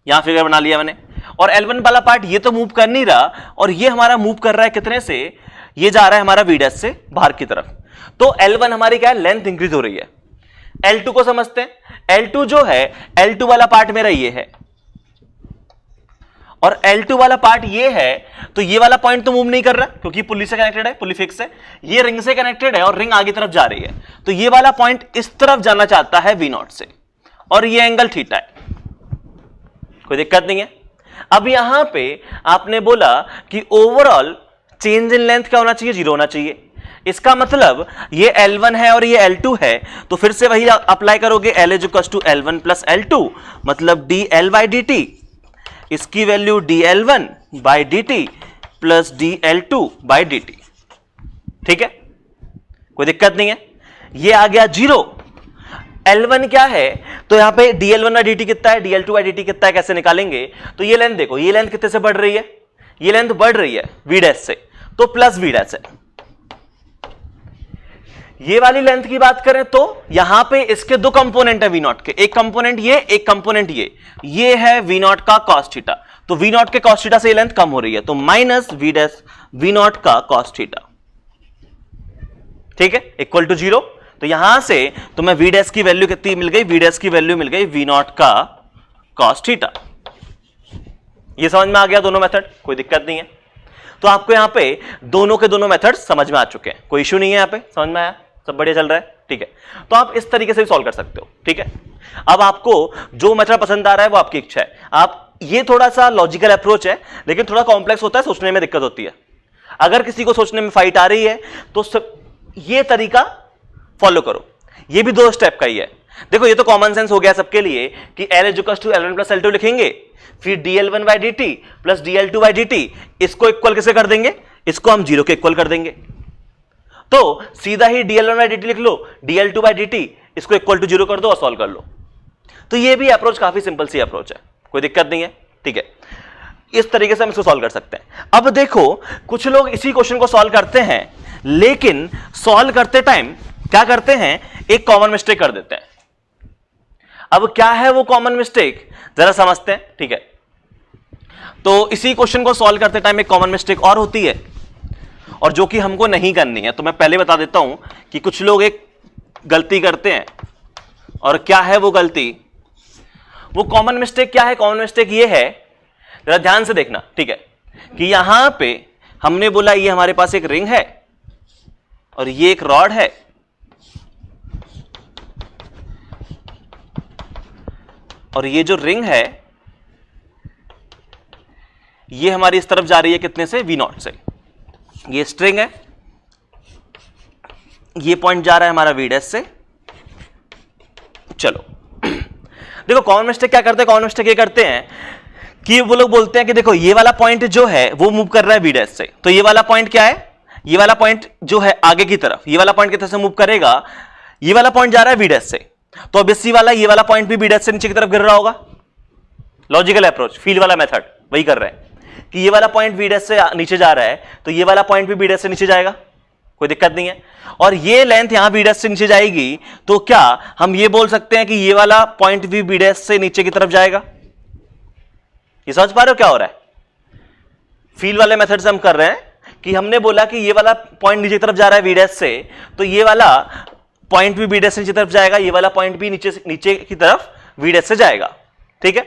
यहां फिगर बना लिया मैंने, और L1 वाला पार्ट ये तो मूव कर नहीं रहा, और ये हमारा मूव कर रहा है कितने से, ये जा रहा है हमारा V' से बाहर की तरफ। तो L1 हमारी क्या है, लेंथ इंक्रीज हो रही है। L2 को समझते हैं, L2 जो है, L2 वाला पार्ट मेरा ये है, और L2 वाला पार्ट ये है, तो ये वाला पॉइंट तो मूव नहीं कर रहा क्योंकि पुली से कनेक्टेड है, पुली फिक्स है, ये रिंग से कनेक्टेड है और रिंग आगे तरफ जा रही है, तो ये वाला पॉइंट इस तरफ जाना चाहता है V0 से, और ये एंगल थीटा है, कोई दिक्कत नहीं है। अब यहां पे आपने बोला कि ओवरऑल चेंज इन लेंथ क्या होना चाहिए, 0 होना चाहिए। इसका मतलब ये L1 है और ये L2 है, तो फिर से वही अप्लाई करोगे, L = L1 + L2, मतलब dL/dt, इसकी वैल्यू dL1/dt प्लस dL2/dt। ठीक है, कोई दिक्कत नहीं है। ये आ गया 0। L1 क्या है, तो यहां पे dL1/dt कितना है, dL2/dt कितना है, कैसे निकालेंगे, तो ये लेंथ देखो, ये लेंथ कितने से बढ़ रही है, ये लेंथ बढ़ रही है V' से, तो प्लस V' है। ये वाली लेंथ की बात करें तो यहां पे इसके दो कंपोनेंट है V0 के, एक कंपोनेंट ये, एक कंपोनेंट ये है V0 का cos थीटा, तो V0 के cos थीटा से ये लेंथ कम हो रही है, तो माइनस V0 का cos थीटा, ठीक है, इक्वल टू 0। तो यहां से तुम्हें V' की वैल्यू कितनी मिल गई, V' की वैल्यू मिल गई V0 का cos थीटा। ये समझ में आ गया दोनों मेथड, कोई दिक्कत नहीं है। तो आपको यहां पे दोनों के दोनों मेथड समझ में आ चुके हैं, कोई इशू नहीं है, यहां पे समझ में आया, सब बढ़िया चल रहा है। ठीक है, तो आप इस तरीके से भी सॉल्व कर सकते हो। ठीक है, अब आपको जो मेथड पसंद आ रहा है वो आपकी इच्छा है। आप, ये थोड़ा सा लॉजिकल अप्रोच है, लेकिन थोड़ा कॉम्प्लेक्स होता है, सोचने में दिक्कत होती है। अगर किसी को सोचने में फाइट आ रही है तो ये तरीका फॉलो करो, ये भी 2 स्टेप का ही है। देखो ये तो कॉमन सेंस हो गया सबके लिए कि L = L1 + L2 लिखेंगे, फिर dL1/dt प्लस dL2/dt, इसको इक्वल कैसे कर देंगे, इसको हम 0 के इक्वल कर देंगे, तो सीधा ही dL1/dt लिख लो, dL2/dt इसको इक्वल टू 0 कर दो और सॉल्व कर लो। तो ये भी अप्रोच काफी सिंपल सी अप्रोच है, कोई दिक्कत नहीं है। ठीक है, इस तरीके से हम इसको सॉल्व कर सकते हैं। अब देखो कुछ लोग इसी क्वेश्चन को सॉल्व करते हैं, लेकिन सॉल्व करते टाइम क्या करते हैं, एक कॉमन मिस्टेक कर देते हैं। अब क्या है वो कॉमन मिस्टेक, जरा समझते हैं। ठीक है, तो इसी क्वेश्चन को सॉल्व करते टाइम एक कॉमन मिस्टेक और होती है, और जो कि हमको नहीं करनी है। तो मैं पहले बता देता हूं कि कुछ लोग एक गलती करते हैं, और क्या है वो गलती, वो कॉमन मिस्टेक क्या है, कॉमन मिस्टेक ये है, जरा ध्यान से देखना। ठीक है, कि यहां पे हमने बोला ये हमारे पास एक रिंग है और ये एक रॉड है, और ये जो रिंग है ये हमारी इस तरफ जा रही है कितने से, V0 से। ये स्ट्रिंग है, ये पॉइंट जा रहा है हमारा V' से। चलो देखो कॉमन मिस्टेक क्या करते हैं, कॉमन मिस्टेक ये करते हैं कि वो लोग बोलते हैं कि देखो ये वाला पॉइंट जो है वो मूव कर रहा है V' से, तो ये वाला पॉइंट क्या है, ये वाला पॉइंट जो है आगे की तरफ, ये वाला पॉइंट कितने से मूव करेगा, ये वाला पॉइंट जा रहा है V' से, तो अब इसी वाला ये वाला पॉइंट भी V' से नीचे की तरफ गिर रहा होगा। लॉजिकल अप्रोच, फील वाला मेथड वही कर रहे हैं कि ये वाला पॉइंट V' से नीचे जा रहा है, तो ये वाला पॉइंट भी V' से नीचे जाएगा, कोई दिक्कत नहीं है। और ये लेंथ यहां V' से नीचे जाएगी, तो क्या हम ये बोल सकते हैं कि ये वाला पॉइंट भी V' से नीचे की तरफ जाएगा। ये समझ पा रहे हो क्या हो रहा है, फील वाले मेथड से हम कर रहे हैं कि हमने बोला कि ये वाला पॉइंट नीचे की तरफ जा रहा है V' से, तो ये वाला पॉइंट भी V' से नीचे तरफ जाएगा, ये वाला पॉइंट भी नीचे की तरफ V' से जाएगा। ठीक है,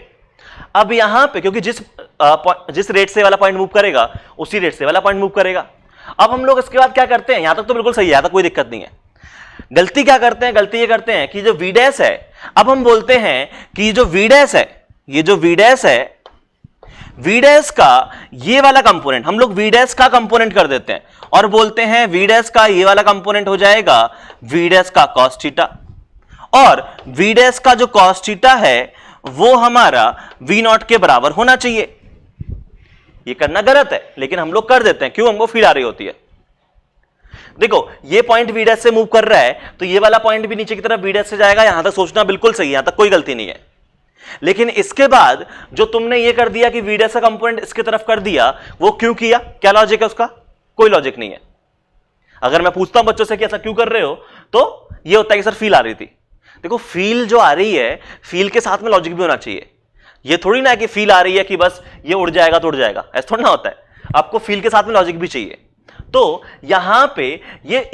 अब यहां पे क्योंकि जिस रेट से वाला पॉइंट मूव करेगा उसी रेट से वाला पॉइंट मूव करेगा। अब हम लोग इसके बाद क्या करते हैं, यहां तक तो बिल्कुल सही है, यहां तक कोई दिक्कत नहीं है। गलती क्या करते हैं, गलती ये करते हैं कि जो V' है, अब हम बोलते हैं कि जो V' है, ये जो V' है, v डैश का ये वाला कंपोनेंट हम लोग v डैश का कंपोनेंट कर देते हैं और बोलते हैं v डैश का ये वाला कंपोनेंट हो जाएगा v डैश का cos थीटा, और v डैश का जो cos थीटा है वो हमारा v नॉट के बराबर होना चाहिए। ये करना गलत है लेकिन हम लोग कर देते हैं, क्यों? हमको फील आ रही होती है। देखो ये पॉइंट v डैश से मूव कर रहा है तो ये वाला पॉइंट भी नीचे की तरफ v डैश से जाएगा, यहां तक सोचना बिल्कुल सही है, यहां तक कोई गलती नहीं है। लेकिन इसके बाद जो तुमने ये कर दिया कि v डैश का कंपोनेंट इसकी तरफ कर दिया, वो क्यों किया? क्या लॉजिक है उसका? कोई लॉजिक नहीं है। अगर मैं पूछता हूं बच्चों से कि ऐसा क्यों कर रहे हो तो ये होता है कि सर फील आ रही थी। देखो फील जो आ रही है, फील के साथ में लॉजिक भी होना चाहिए। ये थोड़ी ना कि फील आ रही है कि बस ये उड़ जाएगा तो उड़ जाएगा, ऐसा थोड़ा ना होता है। आपको फील के साथ में लॉजिक भी चाहिए। तो यहां पे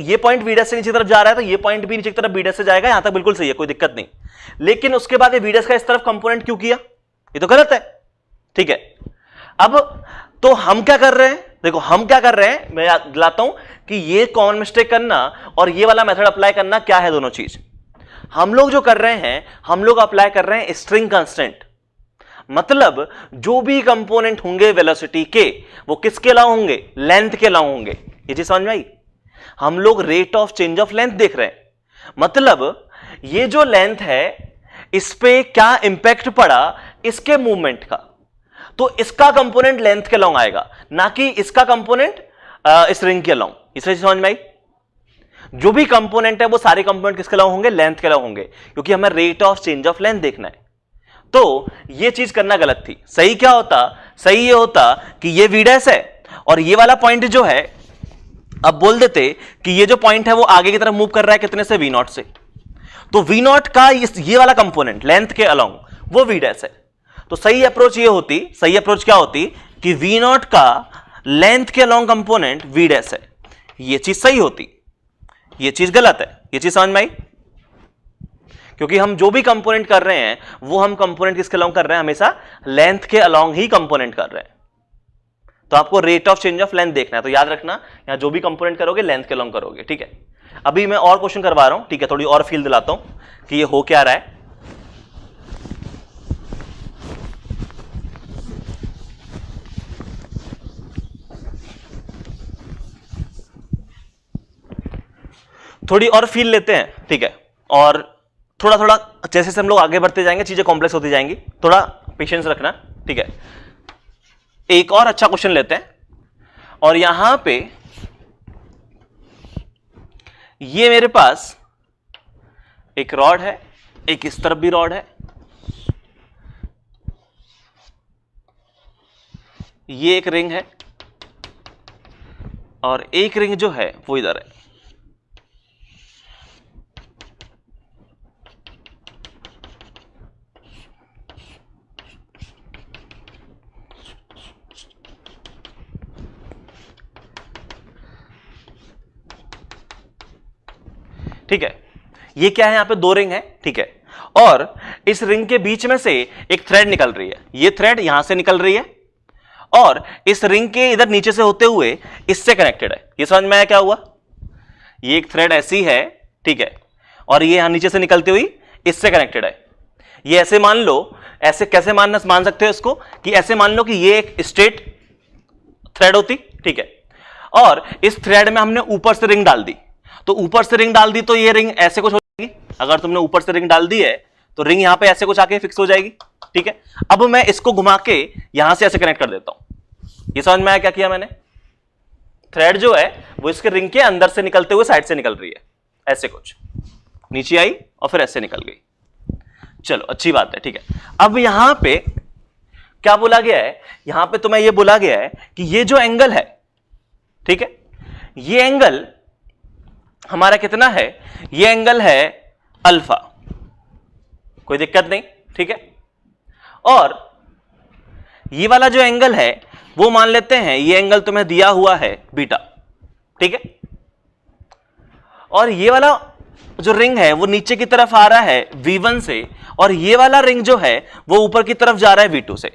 ये पॉइंट v डैश से नीचे तरफ जा रहा है तो ये पॉइंट भी नीचे की तरफ b डैश से जाएगा, यहां तक बिल्कुल सही है, कोई दिक्कत नहीं। लेकिन उसके बाद ये v डैश का इस तरफ कंपोनेंट क्यों किया? ये तो गलत है, ठीक है। अब तो हम क्या कर रहे हैं? देखो हम क्या कर रहे हैं, मैं याद दिलाता हूं कि ये कॉमन मिस्टेक करना और ये वाला मेथड अप्लाई करना क्या है, दोनों चीज। हम लोग जो कर रहे हैं, हम लोग अप्लाई कर रहे हैं स्ट्रिंग कांस्टेंट। मतलब जो भी कंपोनेंट होंगे वेलोसिटी के, वो किसके अलाउ होंगे? लेंथ के अलाउ होंगे। ये चीज समझ में आई? हम लोग rate of change of length देख रहे हैं। मतलब ये जो लेंथ है इस पे क्या इंपैक्ट पड़ा इसके मूवमेंट का, तो इसका कंपोनेंट लेंथ के अलाउ आएगा, ना कि इसका कंपोनेंट इस रिंग के अलाउ। इसलिए समझ में आई? जो भी कंपोनेंट है वो सारे कंपोनेंट किसके अलाउ होंगे? लेंथ के अलाउ होंगे, क्योंकि हमें rate of change of length देखना है। तो ये चीज करना गलत थी। सही क्या होता? सही ये होता कि ये v डैश है और ये वाला पॉइंट जो है, अब बोल देते कि ये जो पॉइंट है वो आगे की तरफ मूव कर रहा है कितने से? v नॉट से। तो v नॉट का ये वाला कंपोनेंट लेंथ के अलोंग वो v डैश है। तो सही अप्रोच ये होती, सही अप्रोच क्या होती कि v नॉट का लेंथ के अलोंग कंपोनेंट v डैश है। ये चीज सही होती, ये चीज गलत है। ये चीज समझ में आई? क्योंकि हम जो भी कंपोनेंट कर रहे हैं वो हम कंपोनेंट किसके अलोंग कर रहे हैं? हमेशा लेंथ के अलोंग ही कंपोनेंट कर रहे हैं। तो आपको rate of change of length देखना है, तो याद रखना यहां जो भी कंपोनेंट करोगे लेंथ के अलोंग करोगे, ठीक है। अभी मैं और क्वेश्चन करवा रहा हूं, ठीक है, थोड़ी और फील दिलाता हूं कि ये हो क्या रहा है। थोड़ी और फील लेते हैं, ठीक है, और थोड़ा थोड़ा जैसे जैसे हम लोग आगे बढ़ते जाएंगे चीजें कॉम्प्लेक्स होती जाएंगी, थोड़ा पेशेंस रखना, ठीक है। एक और अच्छा क्वेश्चन लेते हैं, और यहां पे ये मेरे पास एक रॉड है, एक इस तरफ भी रॉड है, ये एक रिंग है और एक रिंग जो है वो इधर है। ठीक है, ये क्या है? यहां पे दो रिंग है, ठीक है, और इस रिंग के बीच में से एक थ्रेड निकल रही है। ये थ्रेड यहां से निकल रही है और इस रिंग के इधर नीचे से होते हुए इससे कनेक्टेड है। ये समझ में आया क्या हुआ? ये एक थ्रेड ऐसी है, ठीक है, और ये यहां नीचे से निकलती हुई इससे कनेक्टेड है। ये ऐसे मान लो, ऐसे कैसे मान सकते हो इसको कि ऐसे मान लो कि ये एक स्ट्रेट थ्रेड होती, ठीक है, और इस थ्रेड में हमने ऊपर से रिंग डाल दी, तो ऊपर से रिंग डाल दी तो ये रिंग ऐसे कुछ हो जाएगी। अगर तुमने ऊपर से रिंग डाल दी है तो रिंग यहां पे ऐसे कुछ आके फिक्स हो जाएगी, ठीक है। अब मैं इसको घुमा के यहां से ऐसे कनेक्ट कर देता हूं। ये समझ में आया क्या किया मैंने? थ्रेड जो है वो इसके रिंग के अंदर से निकलते हुए साइड से निकल रही है, ऐसे कुछ नीचे आई और फिर ऐसे निकल गई। चलो अच्छी बात है, ठीक है। अब यहां पे क्या बोला गया है? यहां पे तुम्हें ये बोला गया है कि ये जो एंगल है, ठीक है, ये एंगल हमारा कितना है? ये एंगल है अल्फा, कोई दिक्कत नहीं, ठीक है। और ये वाला जो एंगल है वो मान लेते हैं ये एंगल तुम्हें दिया हुआ है बीटा, ठीक है। और ये वाला जो रिंग है वो नीचे की तरफ आ रहा है V1 से, और ये वाला रिंग जो है वो ऊपर की तरफ जा रहा है V2 से।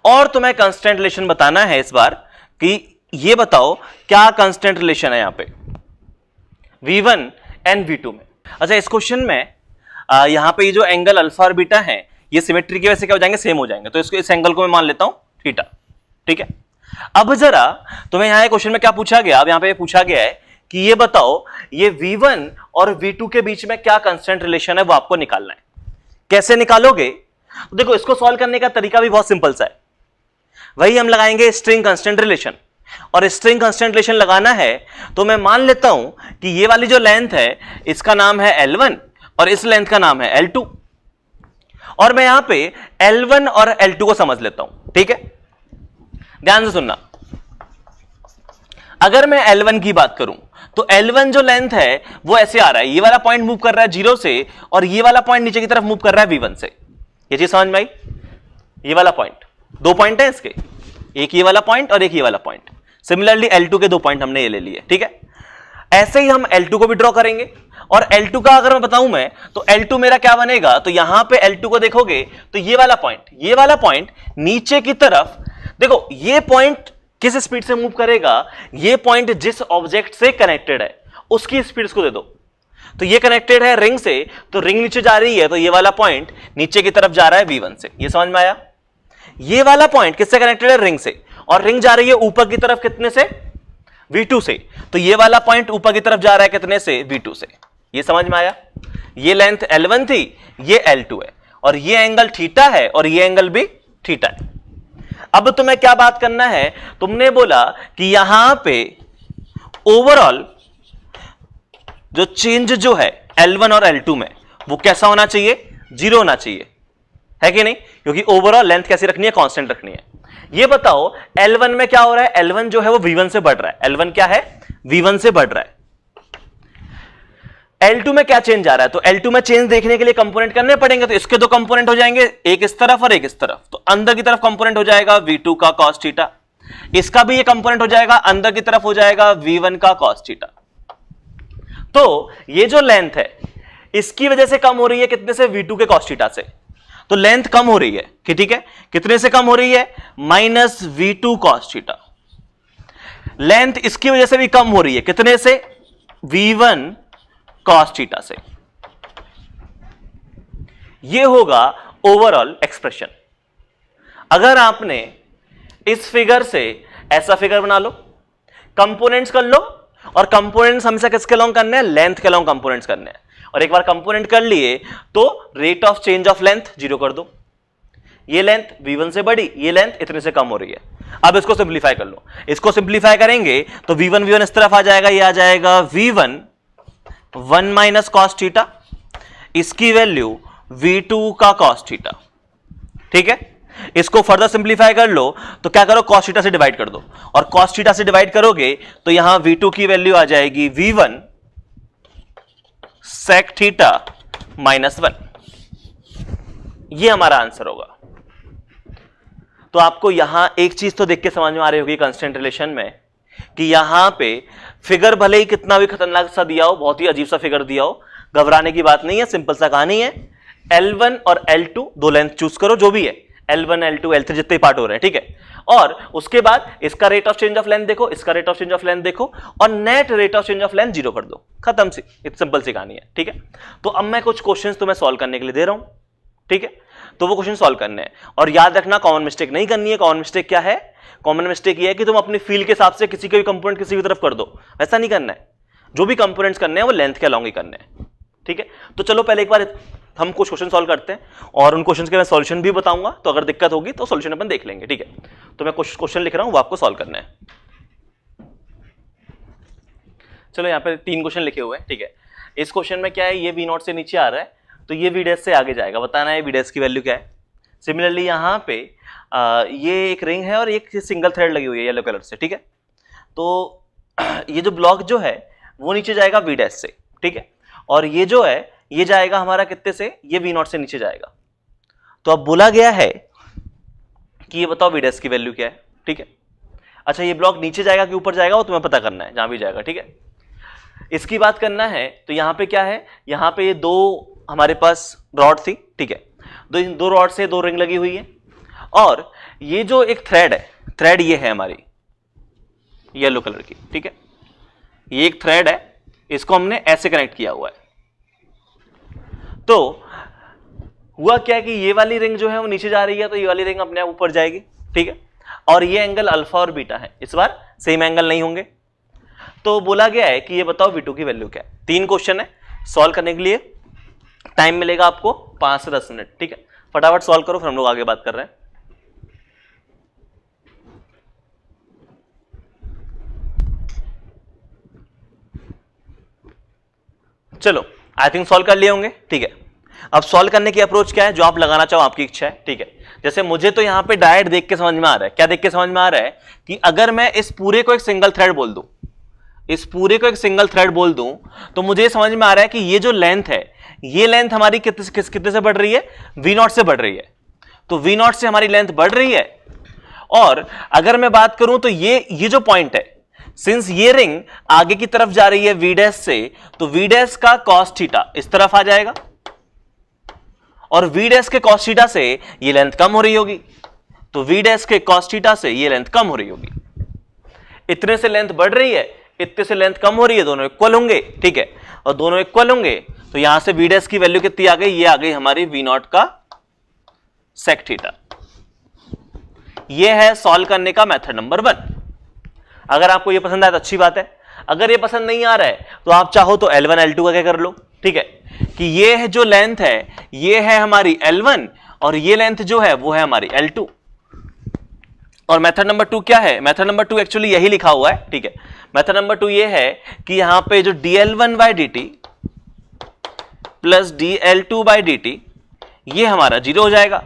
और तुम्हें कांस्टेंट रिलेशन बताना है इस बार कि ये बताओ क्या कांस्टेंट रिलेशन है यहां पे V1 एंड V2 में। अच्छा, इस क्वेश्चन में यहां पे ये जो एंगल अल्फा और बीटा है ये सिमेट्री की वजह से क्या हो जाएंगे? सेम हो जाएंगे। तो इसको, इस एंगल को मैं मान लेता हूं थीटा। ठीक है, अब जरा तुम्हें यहां क्वेश्चन में क्या पूछा गया, अब यहां पे पूछा गया है कि ये बताओ ये V1 और V2 के बीच में क्या कांस्टेंट रिलेशन है, वो आपको निकालना है। कैसे निकालोगे? तो देखो, इसको सॉल्व करने का तरीका भी बहुत सिंपल सा है। वही हम लगाएंगे स्ट्रिंग कांस्टेंट रिलेशन, और स्ट्रिंग कांस्टेंट रिलेशन लगाना है तो मैं मान लेता हूं कि ये वाली जो लेंथ है इसका नाम है L1 और इस लेंथ का नाम है L2, और मैं यहां पे L1 और L2 को समझ लेता हूं। ठीक है, ध्यान से सुनना। अगर मैं L1 की बात करूं तो L1 जो लेंथ है वो ऐसे आ रहा है, ये वाला पॉइंट मूव कर रहा है 0 से और ये वाला पॉइंट नीचे की तरफ मूव कर रहा है V1 से। ये चीज समझ में आई? ये वाला पॉइंट, दो पॉइंट है इसके, एक ये वाला पॉइंट और एक ये वाला पॉइंट। सिमिलरली L2 के दो पॉइंट हमने ये ले लिए। ठीक है, ऐसे ही हम L2 को भी ड्रॉ करेंगे, और L2 का अगर मैं बताऊं मैं तो L2 मेरा क्या बनेगा, तो यहां पे L2 को देखोगे तो ये वाला पॉइंट नीचे की तरफ, देखो ये पॉइंट किस स्पीड से मूव करेगा, ये पॉइंट जिस ऑब्जेक्ट से कनेक्टेड है उसकी स्पीड को दे दो। तो ये कनेक्टेड है रिंग से, तो रिंग नीचे जा रही है तो ये वाला पॉइंट नीचे की तरफ जा रहा है V1 से। ये समझ में आया? ये वाला पॉइंट किससे कनेक्टेड है? रिंग से, और रिंग जा रही है ऊपर की तरफ कितने से? V2 से। तो ये वाला पॉइंट ऊपर की तरफ जा रहा है कितने से? V2 से। ये समझ में आया? ये लेंथ L1 थी, ये L2 है, और ये एंगल थीटा है और ये एंगल भी थीटा है। अब तुम्हें क्या बात करना है, तुमने बोला कि यहां पे ओवरऑल जो चेंज जो है L1 और L2 में वो कैसा होना चाहिए? 0 होना चाहिए, है कि नहीं? क्योंकि ओवरऑल लेंथ कैसी रखनी है? कांस्टेंट रखनी है। ये बताओ L1 में क्या हो रहा है? L1 जो है वो V1 से बढ़ रहा है। L1 क्या है? V1 से बढ़ रहा है। L2 में क्या चेंज आ रहा है? तो L2 में चेंज देखने के लिए कंपोनेंट करने पड़ेंगे, तो इसके दो कंपोनेंट हो जाएंगे, एक इस तरफ और एक इस तरफ। तो अंदर की तरफ कंपोनेंट हो जाएगा V2 का cos थीटा, इसका भी ये कंपोनेंट हो जाएगा, अंदर की तरफ हो जाएगा V1 का cos थीटा। तो ये जो लेंथ है इसकी वजह से कम हो रही है कितने से? V2 के cos थीटा से। तो लेंथ कम हो रही है कि ठीक है, कितने से कम हो रही है? -V2 cos theta. लेंथ इसकी वजह से भी कम हो रही है कितने से? V1 cos थीटा से। यह होगा ओवरऑल एक्सप्रेशन। अगर आपने इस फिगर से ऐसा फिगर बना लो, कंपोनेंट्स कर लो, और कंपोनेंट्स हमेशा किसके लॉन्ग करने हैं? लेंथ के लॉन्ग कंपोनेंट्स करने हैं। और एक बार कंपोनेंट कर लिए तो rate of change of length 0 कर दो। ये लेंथ V1 से बढ़ी, ये लेंथ इतने से कम हो रही है। अब इसको सिंप्लीफाई कर लो, इसको सिंप्लीफाई करेंगे तो V1 इस तरफ आ जाएगा, ये आ जाएगा V1 1 माइनस कॉस थीटा, इसकी वैल्यू V2 का cos थीटा। ठीक है, इसको फर्दर सिंप्लीफाई कर लो तो क्या करो? cos थीटा से डिवाइड कर दो, और cos थीटा से डिवाइड करोगे तो यहां V2 की वैल्यू आ जाएगी V1 sec थीटा -1। ये हमारा आंसर होगा। तो आपको यहां एक चीज तो देख के समझ में आ रही होगी कांस्टेंट रिलेशन में, कि यहां पे फिगर भले ही कितना भी खतरनाक सा दिया हो, बहुत ही अजीब सा फिगर दिया हो, घबराने की बात नहीं है, सिंपल सा कहानी है। L1 और L2 दो लेंथ चूज करो, जो भी है L1 L2 L3 जितने पार्ट हो रहे हैं, ठीक है, और उसके बाद इसका rate of change of length देखो, इसका rate of change of length देखो, और net rate of change of length 0 कर दो, खत्म सी, सिंपल सी कहानी है। ठीक है, तो अब मैं कुछ क्वेश्चंस तुम्हें सॉल्व करने के लिए दे रहा हूं। ठीक है, तो वो क्वेश्चन सॉल्व करने हैं, और याद रखना कॉमन मिस्टेक नहीं करनी है। कॉमन मिस्टेक क्या है? कॉमन मिस्टेक ये है कि तुम अपनी फील के हिसाब से किसी के भी कंपोनेंट किसी की तरफ कर दो, वैसा नहीं करना है। जो भी कंपोनेंट्स करने हैं वो लेंथ के अलॉन्ग ही करने हैं। ठीक है, तो चलो पहले एक बार हम कुछ क्वेश्चन सॉल्व करते हैं, और उन क्वेश्चंस के मैं सॉल्यूशन भी बताऊंगा, तो अगर दिक्कत होगी तो सॉल्यूशन अपन देख लेंगे। ठीक है, तो मैं कुछ क्वेश्चन लिख रहा हूं, वो आपको सॉल्व करना है। चलो यहाँ पे 3 क्वेश्चन लिखे हुए हैं। ठीक है, इस क्वेश्चन में क्या है, ये V0 से नीचे आ रहा है, तो ये V' से आगे जाएगा, बताना है V' की वैल्यू क्या है। सिमिलरली यहाँ पे ये एक रिंग है और एक सिंगल थ्रेड लगी हुई है येलो कलर से। ठीक है, तो ये जो ब्लॉक जो है वो नीचे जाएगा V' से। ठीक है, और ये जो है ये जाएगा हमारा कितने से? ये V0 से नीचे जाएगा। तो अब बोला गया है कि ये बताओ V' की वैल्यू क्या है। ठीक है, अच्छा ये ब्लॉक नीचे जाएगा कि ऊपर जाएगा वो तुम्हें पता करना है, जहां भी जाएगा। ठीक है, इसकी बात करना है तो यहाँ पे क्या है, यहाँ पे ये दो हमारे पास रॉड थी। ठीक है, दो रॉड से 2 रिंग लगी हुई है, और ये जो एक थ्रेड है, थ्रेड ये है हमारी येलो कलर की। ठीक है, ये एक थ्रेड है, इसको हमने ऐसे कनेक्ट किया हुआ है। तो हुआ क्या कि ये वाली रिंग जो है वो नीचे जा रही है, तो ये वाली रिंग अपने आप ऊपर जाएगी। ठीक है, और ये एंगल अल्फा और बीटा है, इस बार सेम एंगल नहीं होंगे। तो बोला गया है कि ये बताओ V2 की वैल्यू क्या है। 3 क्वेश्चन है, सॉल्व करने के लिए टाइम मिलेगा आपको 5 से 10 मिनट, ठीक है। फटाफट सॉल्व करो, फिर हम लोग आगे बात कर रहे हैं। चलो, आई थिंक सॉल्व कर लिए होंगे, ठीक है। अब सॉल्व करने की अप्रोच क्या है, जो आप लगाना चाहो आपकी इच्छा है, ठीक है। जैसे मुझे तो यहां पे डायरेक्ट देख के समझ में आ रहा है, क्या देख के समझ में आ रहा है कि अगर मैं इस पूरे को एक सिंगल थ्रेड बोल दूं, इस पूरे को एक सिंगल थ्रेड बोल दूं, तो मुझे समझ में आ रहा है कि ये जो लेंथ है, ये लेंथ हमारी कितने से बढ़ रही है, V0 से बढ़ रही है। तो V0 से हमारी लेंथ बढ़ रही है। और अगर मैं बात करूं तो ये जो पॉइंट है, सिंस ये रिंग आगे की तरफ जा रही है V' से, तो V' का cos थीटा इस तरफ आ जाएगा और V' के cos थीटा से ये लेंथ कम हो रही होगी। तो V' के cos थीटा से ये लेंथ कम हो रही होगी। इतने से लेंथ बढ़ रही है, इतने से लेंथ कम हो रही है, दोनों इक्वल होंगे, ठीक है। और दोनों इक्वल होंगे तो यहां से V' की वैल्यू कितनी आ गई, ये आ गई हमारी V0 का sec थीटा। ये है सॉल्व करने का मेथड नंबर 1। अगर आपको ये पसंद आए तो अच्छी बात है, अगर ये पसंद नहीं आ रहा है तो आप चाहो तो L1 L2 का क्या कर लो, ठीक है। कि ये है जो लेंथ है, ये है हमारी L1 और ये लेंथ जो है वो है हमारी L2। और मेथड नंबर 2 क्या है, मेथड नंबर 2 एक्चुअली यही लिखा हुआ है, ठीक है। मेथड नंबर 2 ये है कि यहां पे जो dl1/dt प्लस dl2/dt ये हमारा 0 हो जाएगा।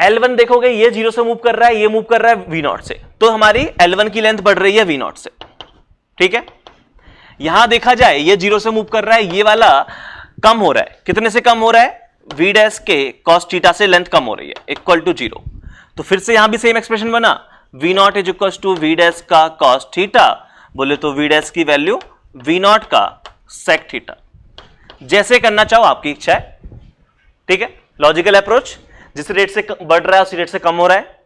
L1 देखोगे ये 0 से मूव कर रहा है, ये मूव कर रहा है V0 से, तो हमारी L1 की लेंथ बढ़ रही है V0 से, ठीक है। यहां देखा जाए ये 0 से मूव कर रहा है, ये वाला कम हो रहा है, कितने से कम हो रहा है, V' के cos थीटा से लेंथ कम हो रही है, इक्वल टू 0। तो फिर से यहां भी सेम एक्सप्रेशन बना, V0 is equal to V' का cos थीटा, बोले तो V' की वैल्यू V0 का sec थीटा। जैसे करना चाहो आपकी इच्छा है, ठीक है। लॉजिकल अप्रोच, जिस रेट से बढ़ रहा है उसी रेट से कम हो रहा है,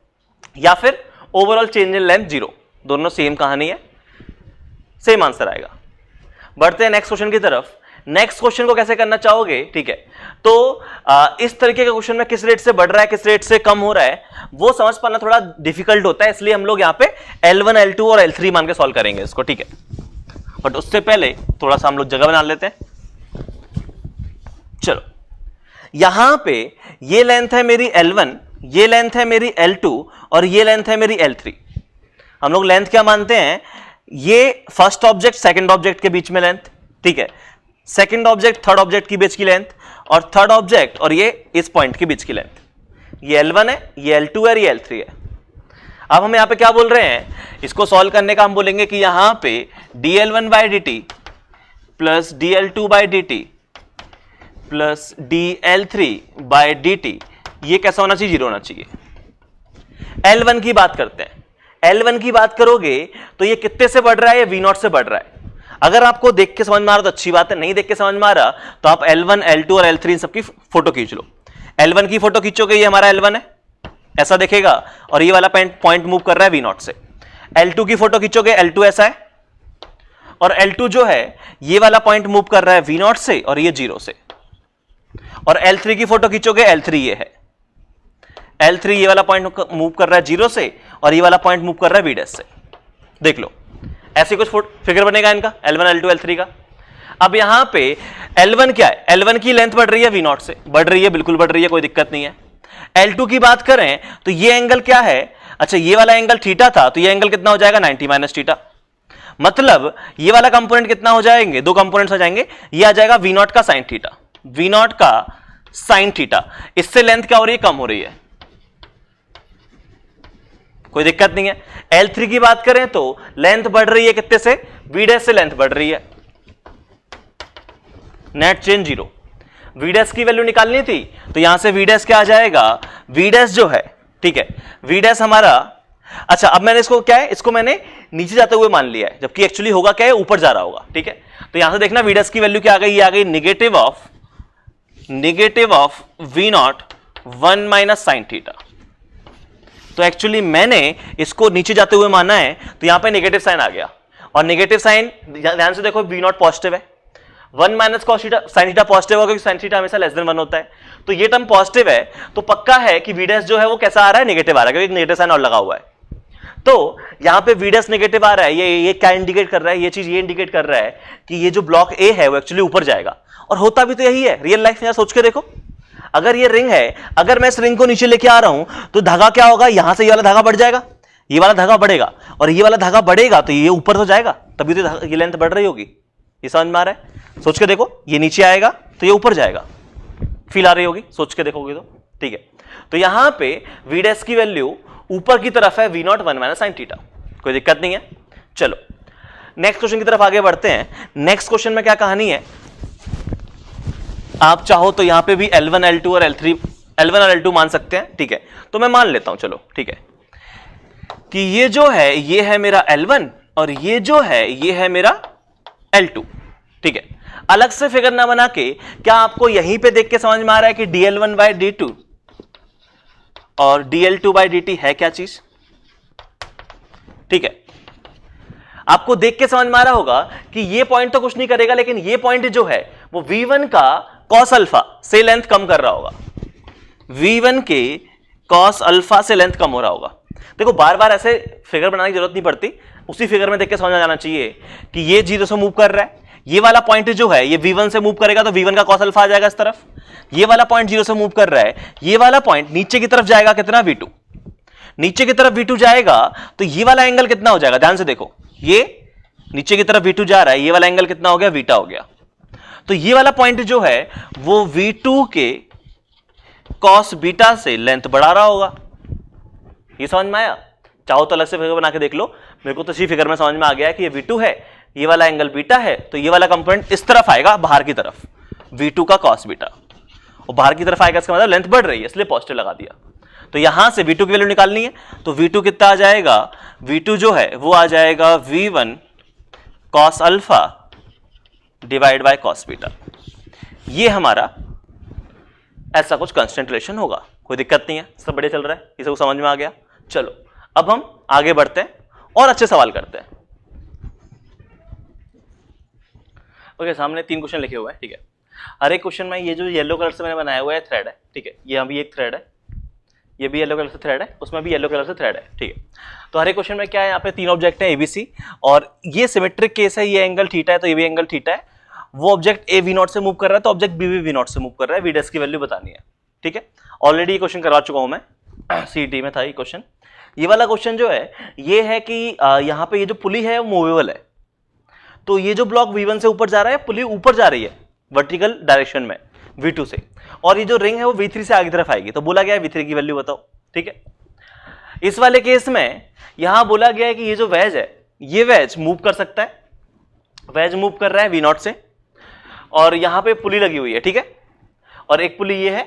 या फिर ओवरऑल चेंज इन लेंथ 0, दोनों सेम कहानी है, सेम आंसर आएगा। बढ़ते हैं नेक्स्ट क्वेश्चन की तरफ। नेक्स्ट क्वेश्चन को कैसे करना चाहोगे, ठीक है। तो इस तरीके का क्वेश्चन में किस रेट से बढ़ रहा है, किस रेट से कम हो रहा है, वो समझ पाना थोड़ा डिफिकल्ट होता है, इसलिए हम लोग यहाँ पे L1 L2 और L3 मान के सॉल्व करेंगे इसको, ठीक है। बट उससे पहले थोड़ा सा हम लोग जगह बना लेते हैं। चलो, यहां पे ये लेंथ है मेरी L1, ये लेंथ है मेरी L2 और ये लेंथ है मेरी L3। हम लोग लेंथ क्या मानते हैं, ये फर्स्ट ऑब्जेक्ट सेकंड ऑब्जेक्ट के बीच में लेंथ, ठीक है। सेकंड ऑब्जेक्ट थर्ड ऑब्जेक्ट के बीच की लेंथ और थर्ड ऑब्जेक्ट और ये इस पॉइंट के बीच की लेंथ। ये L1 है, ये L2 है और ये L3 है। अब हम यहां पे क्या बोल रहे हैं, इसको सॉल्व करने का हम बोलेंगे कि यहां पे dl1/dt plus dl2/dt plus dl3/dt ये कैसा होना चाहिए, 0 होना चाहिए। L1 की बात करते हैं। L1 की बात करोगे तो ये कितने से बढ़ रहा है, ये V0 से बढ़ रहा है। अगर आपको देख के समझ में आ रहा तो अच्छी बात है, नहीं देख के समझ में आ रहा तो आप L1 L2 और L3 इन सबकी फोटो खींच लो। L1 की फोटो खींचोगे, ये हमारा L1 है, ऐसा दिखेगा, और ये वाला पॉइंट मूव कर रहा है V0 से। L2 की फोटो खींचोगे, L2 ऐसा है, और L2 जो है ये वाला पॉइंट मूव कर रहा है V0 से और ये 0 से। और L3 की फोटो खींचोगे, L3 ये है, L3 ये वाला पॉइंट मूव कर रहा है 0 से और ये वाला पॉइंट मूव कर रहा है V' से। देख लो, ऐसे कुछ फिगर बनेगा इनका L1 L2 L3 का। अब यहां पे L1 क्या है, L1 की लेंथ बढ़ रही है V0 से, बढ़ रही है, बिल्कुल बढ़ रही है, कोई दिक्कत नहीं है। L2 की बात करें तो ये एंगल क्या है, अच्छा ये वाला एंगल थीटा था, तो ये एंगल कितना हो जाएगा, 90 माइनस थीटा। मतलब ये वाला कंपोनेंट कितना हो जाएंगे, 2 कंपोनेंट्स हो जाएंगे, ये आ जाएगा V0 का साइन थीटा, V0 का साइन थीटा। इससे लेंथ क्या हो रही है, कम हो रही है, कोई दिक्कत नहीं है। L3 की बात करें तो लेंथ बढ़ रही है कितने से, V' से लेंथ बढ़ रही है, नेट चेंज 0। V' की वैल्यू निकालनी थी तो यहां से V' क्या आ जाएगा, V' जो है, ठीक है, V' हमारा, अच्छा अब मैंने इसको क्या है, इसको मैंने नीचे जाते हुए मान लिया है, जबकि एक्चुअली होगा क्या है, ऊपर जा रहा होगा, ठीक है। तो यहां से देखना V' की वैल्यू क्या आ गई, ये आ गई negative of V0 1 minus sine theta. तो एक्चुअली मैंने इसको नीचे जाते हुए माना है, तो यहां पे नेगेटिव साइन आ गया, और नेगेटिव साइन ध्यान से देखो V0 पॉजिटिव है, 1 minus cos theta, sine theta positive होगा क्योंकि साइन थीटा हमेशा लेस देन 1 होता है, तो ये टर्म पॉजिटिव है, तो पक्का है कि वी डैश जो है वो कैसा आ रहा है, नेगेटिव आ रहा है, क्योंकि नेगेटिव साइन और लगा हुआ है। तो यहां पे वी डैश नेगेटिव आ रहा है, ये क्या इंडिकेट कर रहा है, ये चीज ये इंडिकेट कर रहा है कि ये जो ब्लॉक ए है वो एक्चुअली ऊपर जाएगा, और होता भी तो यही है रियल लाइफ में। यार सोच के देखो, अगर ये रिंग है, अगर मैं इस रिंग को नीचे लेके आ रहा हूं तो धागा क्या होगा, यहां से ये वाला धागा बढ़ जाएगा, ये वाला धागा बढ़ेगा, और ये वाला धागा बढ़ेगा तो ये ऊपर तो जाएगा, तभी तो ये लेंथ बढ़ रही होगी। ये समझ में आ रहा है? सोच के देखो, ये नीचे आएगा तो ये ऊपर जाएगा, फील आ रही होगी सोच के देखोगे तो, ठीक है। तो यहां पे वी डैश की वैल्यू ऊपर की तरफ है v0 1 माइनस साइन थीटा, कोई दिक्कत नहीं है। चलो नेक्स्ट क्वेश्चन की तरफ आगे बढ़ते हैं। नेक्स्ट क्वेश्चन में क्या कहानी है, आप चाहो तो यहां पे भी L1 L2 और L3 L1 और L2 मान सकते हैं, ठीक है। तो मैं मान लेता हूं, चलो ठीक है, कि ये जो है ये है मेरा L1 और ये जो है ये है मेरा L2, ठीक है। अलग से फिगर ना बना के, क्या आपको यहीं पे देख के समझ में आ रहा है कि dl1 बाई d2 और dl2 बाई dt है क्या चीज, ठीक है। आपको देख के समझ में आ रहा होगा कि ये पॉइंट तो कुछ नहीं करेगा, लेकिन ये पॉइंट जो है वो v1 का cos अल्फा से लेंथ कम कर रहा होगा, v1 के cos अल्फा से लेंथ कम हो रहा होगा। देखो बार बार ऐसे फिगर बनाने की जरूरत नहीं पड़ती, उसी फिगर में देख के समझ आ जाना चाहिए कि ये 0 से मूव कर रहा है, ये वाला पॉइंट जो है ये v1 से मूव करेगा तो v1 का cos अल्फा आ जाएगा इस तरफ, ये वाला पॉइंट 0 से मूव कर रहा है, ये वाला पॉइंट नीचे की तरफ जाएगा कितना, v2, नीचे की तरफ v2 जाएगा तो ये वाला एंगल कितना हो जाएगा, ध्यान से देखो, ये नीचे की तरफ v2 जा रहा है, ये वाला एंगल कितना हो गया, बीटा हो गया। तो ये वाला पॉइंट जो है वो v2 के cos बीटा से लेंथ बढ़ा रहा होगा। ये समझ में आया? चाहो तो अलग से फिगर बना के देख लो, मेरे को तो इसी फिगर में समझ में आ गया है कि ये v2 है, ये वाला एंगल बीटा है, तो ये वाला कंपोनेंट इस तरफ आएगा, बाहर की तरफ, v2 का cos बीटा, और बाहर की तरफ आएगा, इसका मतलब लेंथ बढ़ रही है, इसलिए पॉजिटिव लगा दिया। तो यहां से v2 की वैल्यू निकालनी है, तो v2 कितना आ जाएगा, v2 जो है वो आ जाएगा v1 cos alpha divide by cos beta. ये हमारा ऐसा कुछ कांस्टेंट रिलेशन होगा, कोई दिक्कत नहीं है, सब बढ़िया चल रहा है, ये सब समझ में आ गया। चलो अब हम आगे बढ़ते हैं और अच्छे सवाल करते हैं। ओके, सामने 3 क्वेश्चन लिखे हुए हैं, ठीक है। हर एक क्वेश्चन में ये जो येलो कलर से मैंने बनाया हुआ है थ्रेड है, ठीक है, ये अभी एक थ्रेड है, ये भी येलो कलर से थ्रेड है, उसमें भी येलो कलर से थ्रेड है, ठीक है। तो हर एक क्वेश्चन में क्या है, यहाँ पे 3 ऑब्जेक्ट है एबीसी, और ये सिमेट्रिक केस है, ये एंगल थीटा है तो ये भी एंगल थीटा है। वो ऑब्जेक्ट ए v0 से मूव कर रहा है तो ऑब्जेक्ट बी भी v0 से मूव कर रहा है, वी डैश की वैल्यू बतानी है, ठीक है। ऑलरेडी ये क्वेश्चन करवा चुका हूं मैं, सीटी में था ये क्वेश्चन। ये वाला क्वेश्चन जो है ये है कि यहाँ पे ये जो पुली है वो मूवेबल है, तो ये जो ब्लॉक v1 से ऊपर जा रहा है, पुली ऊपर जा रही है वर्टिकल डायरेक्शन में v2 से, और ये जो रिंग है वो v3 से आगे तरफ आएगी, तो बोला गया है v3 की वैल्यू बताओ, ठीक है। इस वाले केस में यहां बोला गया है कि ये जो वेज है, ये वेज मूव कर सकता है, वेज मूव कर रहा है v0 से, और यहां पे पुली लगी हुई है, ठीक है, और एक पुली ये है।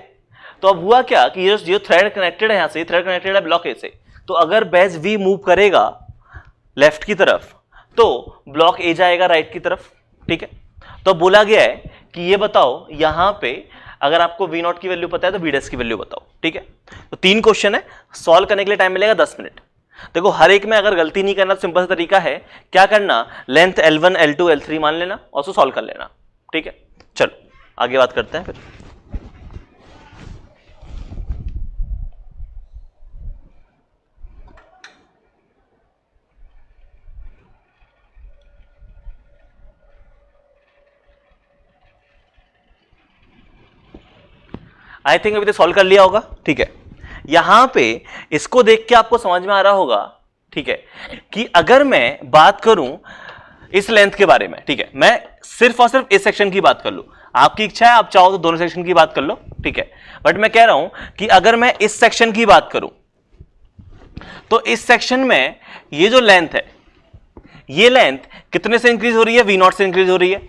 तो अब हुआ क्या कि ये जो थ्रेड कनेक्टेड है, यहां से थ्रेड कनेक्टेड है ब्लॉक ए से, तो अगर बेज v मूव करेगा लेफ्ट की तरफ तो ब्लॉक ए जाएगा राइट की तरफ, ठीक है। तो बोला गया है कि ये बताओ यहां पे अगर आपको v0 की वैल्यू पता है तो v डैश की वैल्यू बताओ, ठीक है। तो 3 क्वेश्चन है, सॉल्व करने के लिए टाइम मिलेगा 10 मिनट। देखो हर एक में अगर गलती नहीं करना, सिंपल सा तरीका है, क्या करना, लेंथ L1 L2 L3 मान लेना और उसको सॉल्व कर लेना, ठीक है। चलो आगे बात करते हैं फिर। आई थिंक अभी तो सॉल्व कर लिया होगा, ठीक है। यहां पे इसको देख के आपको समझ में आ रहा होगा, ठीक है, कि अगर मैं बात करूं इस लेंथ के बारे में, ठीक है, मैं सिर्फ और सिर्फ इस सेक्शन की बात कर लूं, आपकी इच्छा है आप चाहो तो दोनों सेक्शन की बात कर लो, ठीक है, बट मैं कह रहा हूं कि अगर मैं इस सेक्शन की बात करूं तो इस सेक्शन में ये जो लेंथ है, ये लेंथ कितने से इंक्रीज हो रही है, v0 से इंक्रीज हो रही है,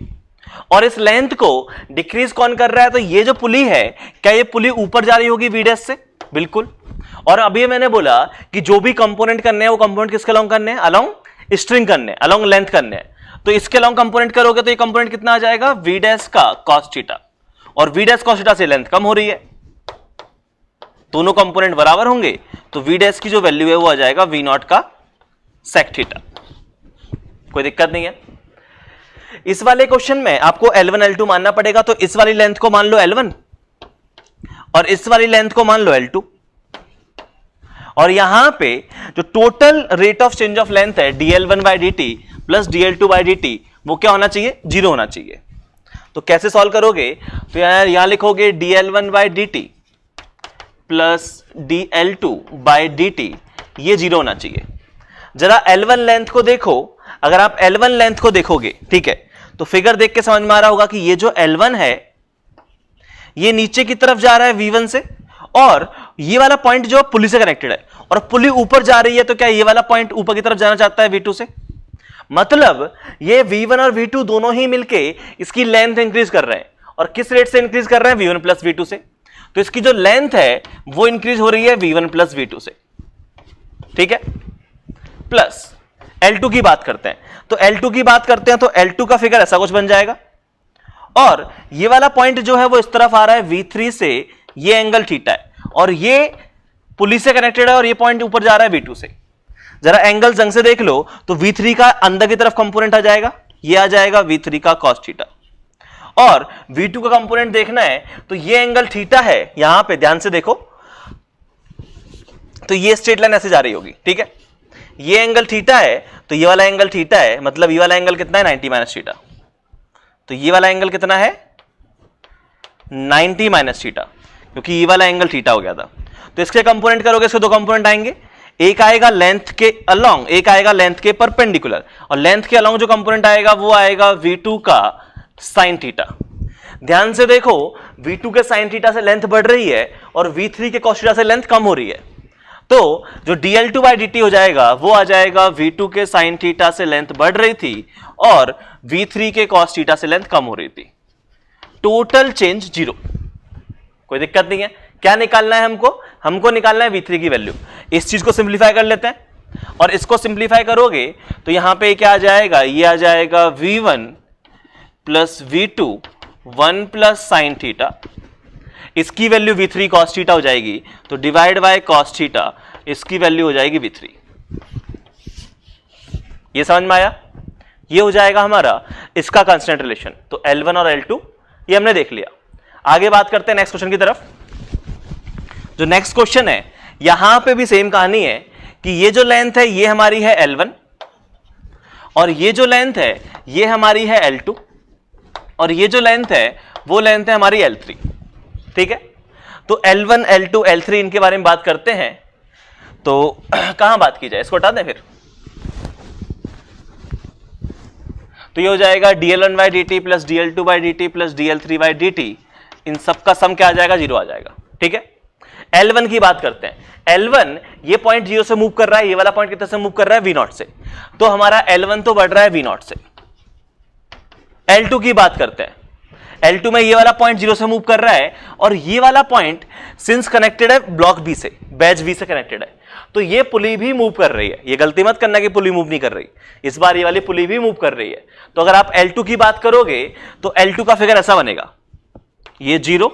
और इस लेंथ को डिक्रीज कौन कर रहा है, तो ये जो पुली है, क्या ये पुली ऊपर जा रही होगी v डैश से, बिल्कुल। और अभी मैंने बोला कि जो भी कंपोनेंट करने हैं वो कंपोनेंट किसके अलोंग करने हैं, अलोंग स्ट्रिंग करने, अलोंग लेंथ करने हैं, तो इसके अलोंग कंपोनेंट करोगे तो ये कंपोनेंट कितना आ जाएगा, v डैश का cos थीटा, और v डैश cos थीटा से लेंथ कम हो रही है, दोनों कंपोनेंट बराबर होंगे, तो v डैश की जो वैल्यू है वो आ जाएगा v0 का sec थीटा, कोई दिक्कत नहीं है। इस वाले क्वेश्चन में आपको L1 L2 मानना पड़ेगा, तो इस वाली लेंथ को मान लो L1 और इस वाली लेंथ को मान लो L2, और यहां पे जो total rate of change of length है dl1/dt प्लस dl2/dt वो क्या होना चाहिए, 0 होना चाहिए। तो कैसे सॉल्व करोगे, तो यार यहां लिखोगे dl1/dt प्लस dl2/dt, ये 0 होना चाहिए। जरा L1 लेंथ को देखो, अगर आप L1 लेंथ को देखोगे, ठीक है, तो फिगर देख के समझ में आ रहा होगा कि ये जो L1 है ये नीचे की तरफ जा रहा है V1 से, और ये वाला पॉइंट जो पुली से कनेक्टेड है, और पुली ऊपर जा रही है, तो क्या ये वाला पॉइंट ऊपर की तरफ जाना चाहता है V2 से? मतलब ये V1 और V2 दोनों ही मिलके इसकी लेंथ इंक्रीज कर रहे हैं, और किस रेट से इंक्रीज कर रहे हैं, V1 प्लस V2 से। तो इसकी जो लेंथ है वो इंक्रीज हो रही है V1 प्लस V2 से, ठीक है। प्लस L2 की बात करते हैं, तो L2 की बात करते हैं तो L2 का फिगर ऐसा कुछ बन जाएगा, और ये वाला पॉइंट जो है वो इस तरफ आ रहा है V3 से, ये एंगल थीटा है, और ये पुली से कनेक्टेड है, और ये पॉइंट ऊपर जा रहा है V2 से। जरा एंगल जंग से देख लो, तो V3 का अंदर की तरफ कंपोनेंट आ जाएगा, ये आ जाएगा V3 का cos थीटा, और V2 का कंपोनेंट देखना है तो ये एंगल थीटा है, यहां पे ध्यान से देखो, तो ये स्ट्रेट लाइन ऐसे जा रही होगी, ठीक है। ये एंगल थीटा है, तो ये वाला एंगल थीटा है, मतलब ये वाला एंगल कितना है, 90 माइनस थीटा। तो ये वाला एंगल कितना है, 90 माइनस थीटा, क्योंकि ये वाला एंगल थीटा हो गया था। तो इसके कंपोनेंट करोगे, इसके दो कंपोनेंट आएंगे, एक आएगा लेंथ के अलोंग, एक आएगा लेंथ के परपेंडिकुलर, और लेंथ के अलोंग जो कंपोनेंट आएगा वो आएगा V2 का साइन थीटा। ध्यान से देखो, V2 के साइन थीटा से लेंथ बढ़ रही है, और V3 के कॉस थीटा से लेंथ कम हो रही है, तो जो dl2/dt हो जाएगा वो आ जाएगा V2 के साइन थीटा से लेंथ बढ़ रही थी, और V3 के कॉस थीटा से लेंथ कम हो रही थी। टोटल चेंज 0, कोई दिक्कत नहीं है। क्या निकालना है हमको, हमको निकालना है V3 की वैल्यू। इस चीज को सिंप्लीफाई कर लेते हैं, और इसको सिंप्लीफाई करोगे तो यहां पे क्या आ जाएगा, ये आ जाएगा V1 plus V2 1 plus sine theta, इसकी वैल्यू V3 cos थीटा हो जाएगी, तो डिवाइड बाय cos थीटा, इसकी वैल्यू हो जाएगी V3। ये समझ में आया, ये हो जाएगा हमारा इसका कांस्टेंट रिलेशन। तो L1 और L2 ये हमने देख लिया। आगे बात करते हैं नेक्स्ट क्वेश्चन की तरफ। जो नेक्स्ट क्वेश्चन है, यहां पे भी सेम कहानी है कि ये जो लेंथ है ये हमारी है L1, और ये जो लेंथ है ये हमारी है L2, और ये जो लेंथ है वो लेंथ है हमारी L3, ठीक है। तो L1 L2 L3 इनके बारे में बात करते हैं, तो कहां बात की जाए, इसको हटा दें फिर। तो ये हो जाएगा dl1/dt plus dl2/dt plus dl3/dt, इन सब का सम क्या आ जाएगा, 0 आ जाएगा, ठीक है। L1 की बात करते हैं। L1 ये पॉइंट 0 से मूव कर रहा है, ये वाला पॉइंट कितने से मूव कर रहा है, V0 से, तो हमारा L1 तो बढ़ रहा है V0 से। L2 की बात करते हैं। L2 में ये वाला पॉइंट 0 से मूव कर रहा है, और ये वाला पॉइंट सिंस कनेक्टेड है ब्लॉक बी से, बैच बी से कनेक्टेड है, तो ये पुली भी मूव कर रही है। ये गलती मत करना कि पुली मूव नहीं कर रही, इस बार ये वाली पुली भी मूव कर रही है। तो अगर आप L2 की बात करोगे तो L2 का फिगर ऐसा बनेगा, ये 0,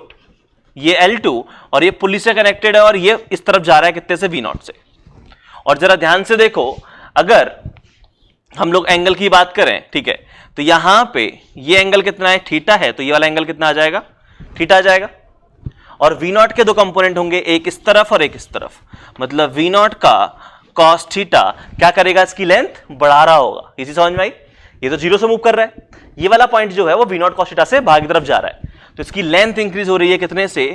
ये L2, और ये पुली से कनेक्टेड है, और ये इस तरफ जा रहा है कितने से, V0 से। और जरा ध्यान से देखो, अगर हम लोग एंगल की बात करें, ठीक है, तो यहां पे ये एंगल कितना है, थीटा है, तो ये वाला एंगल कितना आ जाएगा, थीटा आ जाएगा। और V0 के दो कंपोनेंट होंगे, एक इस तरफ और एक इस तरफ, मतलब V0 का cos थीटा क्या करेगा, इसकी लेंथ बढ़ा रहा होगा। इसी समझ में आई, ये तो 0 से मूव कर रहा है, ये वाला पॉइंट जो है वो V0 cos थीटा से बाहर की तरफ जा रहा है, तो इसकी लेंथ इंक्रीज हो रही है कितने से,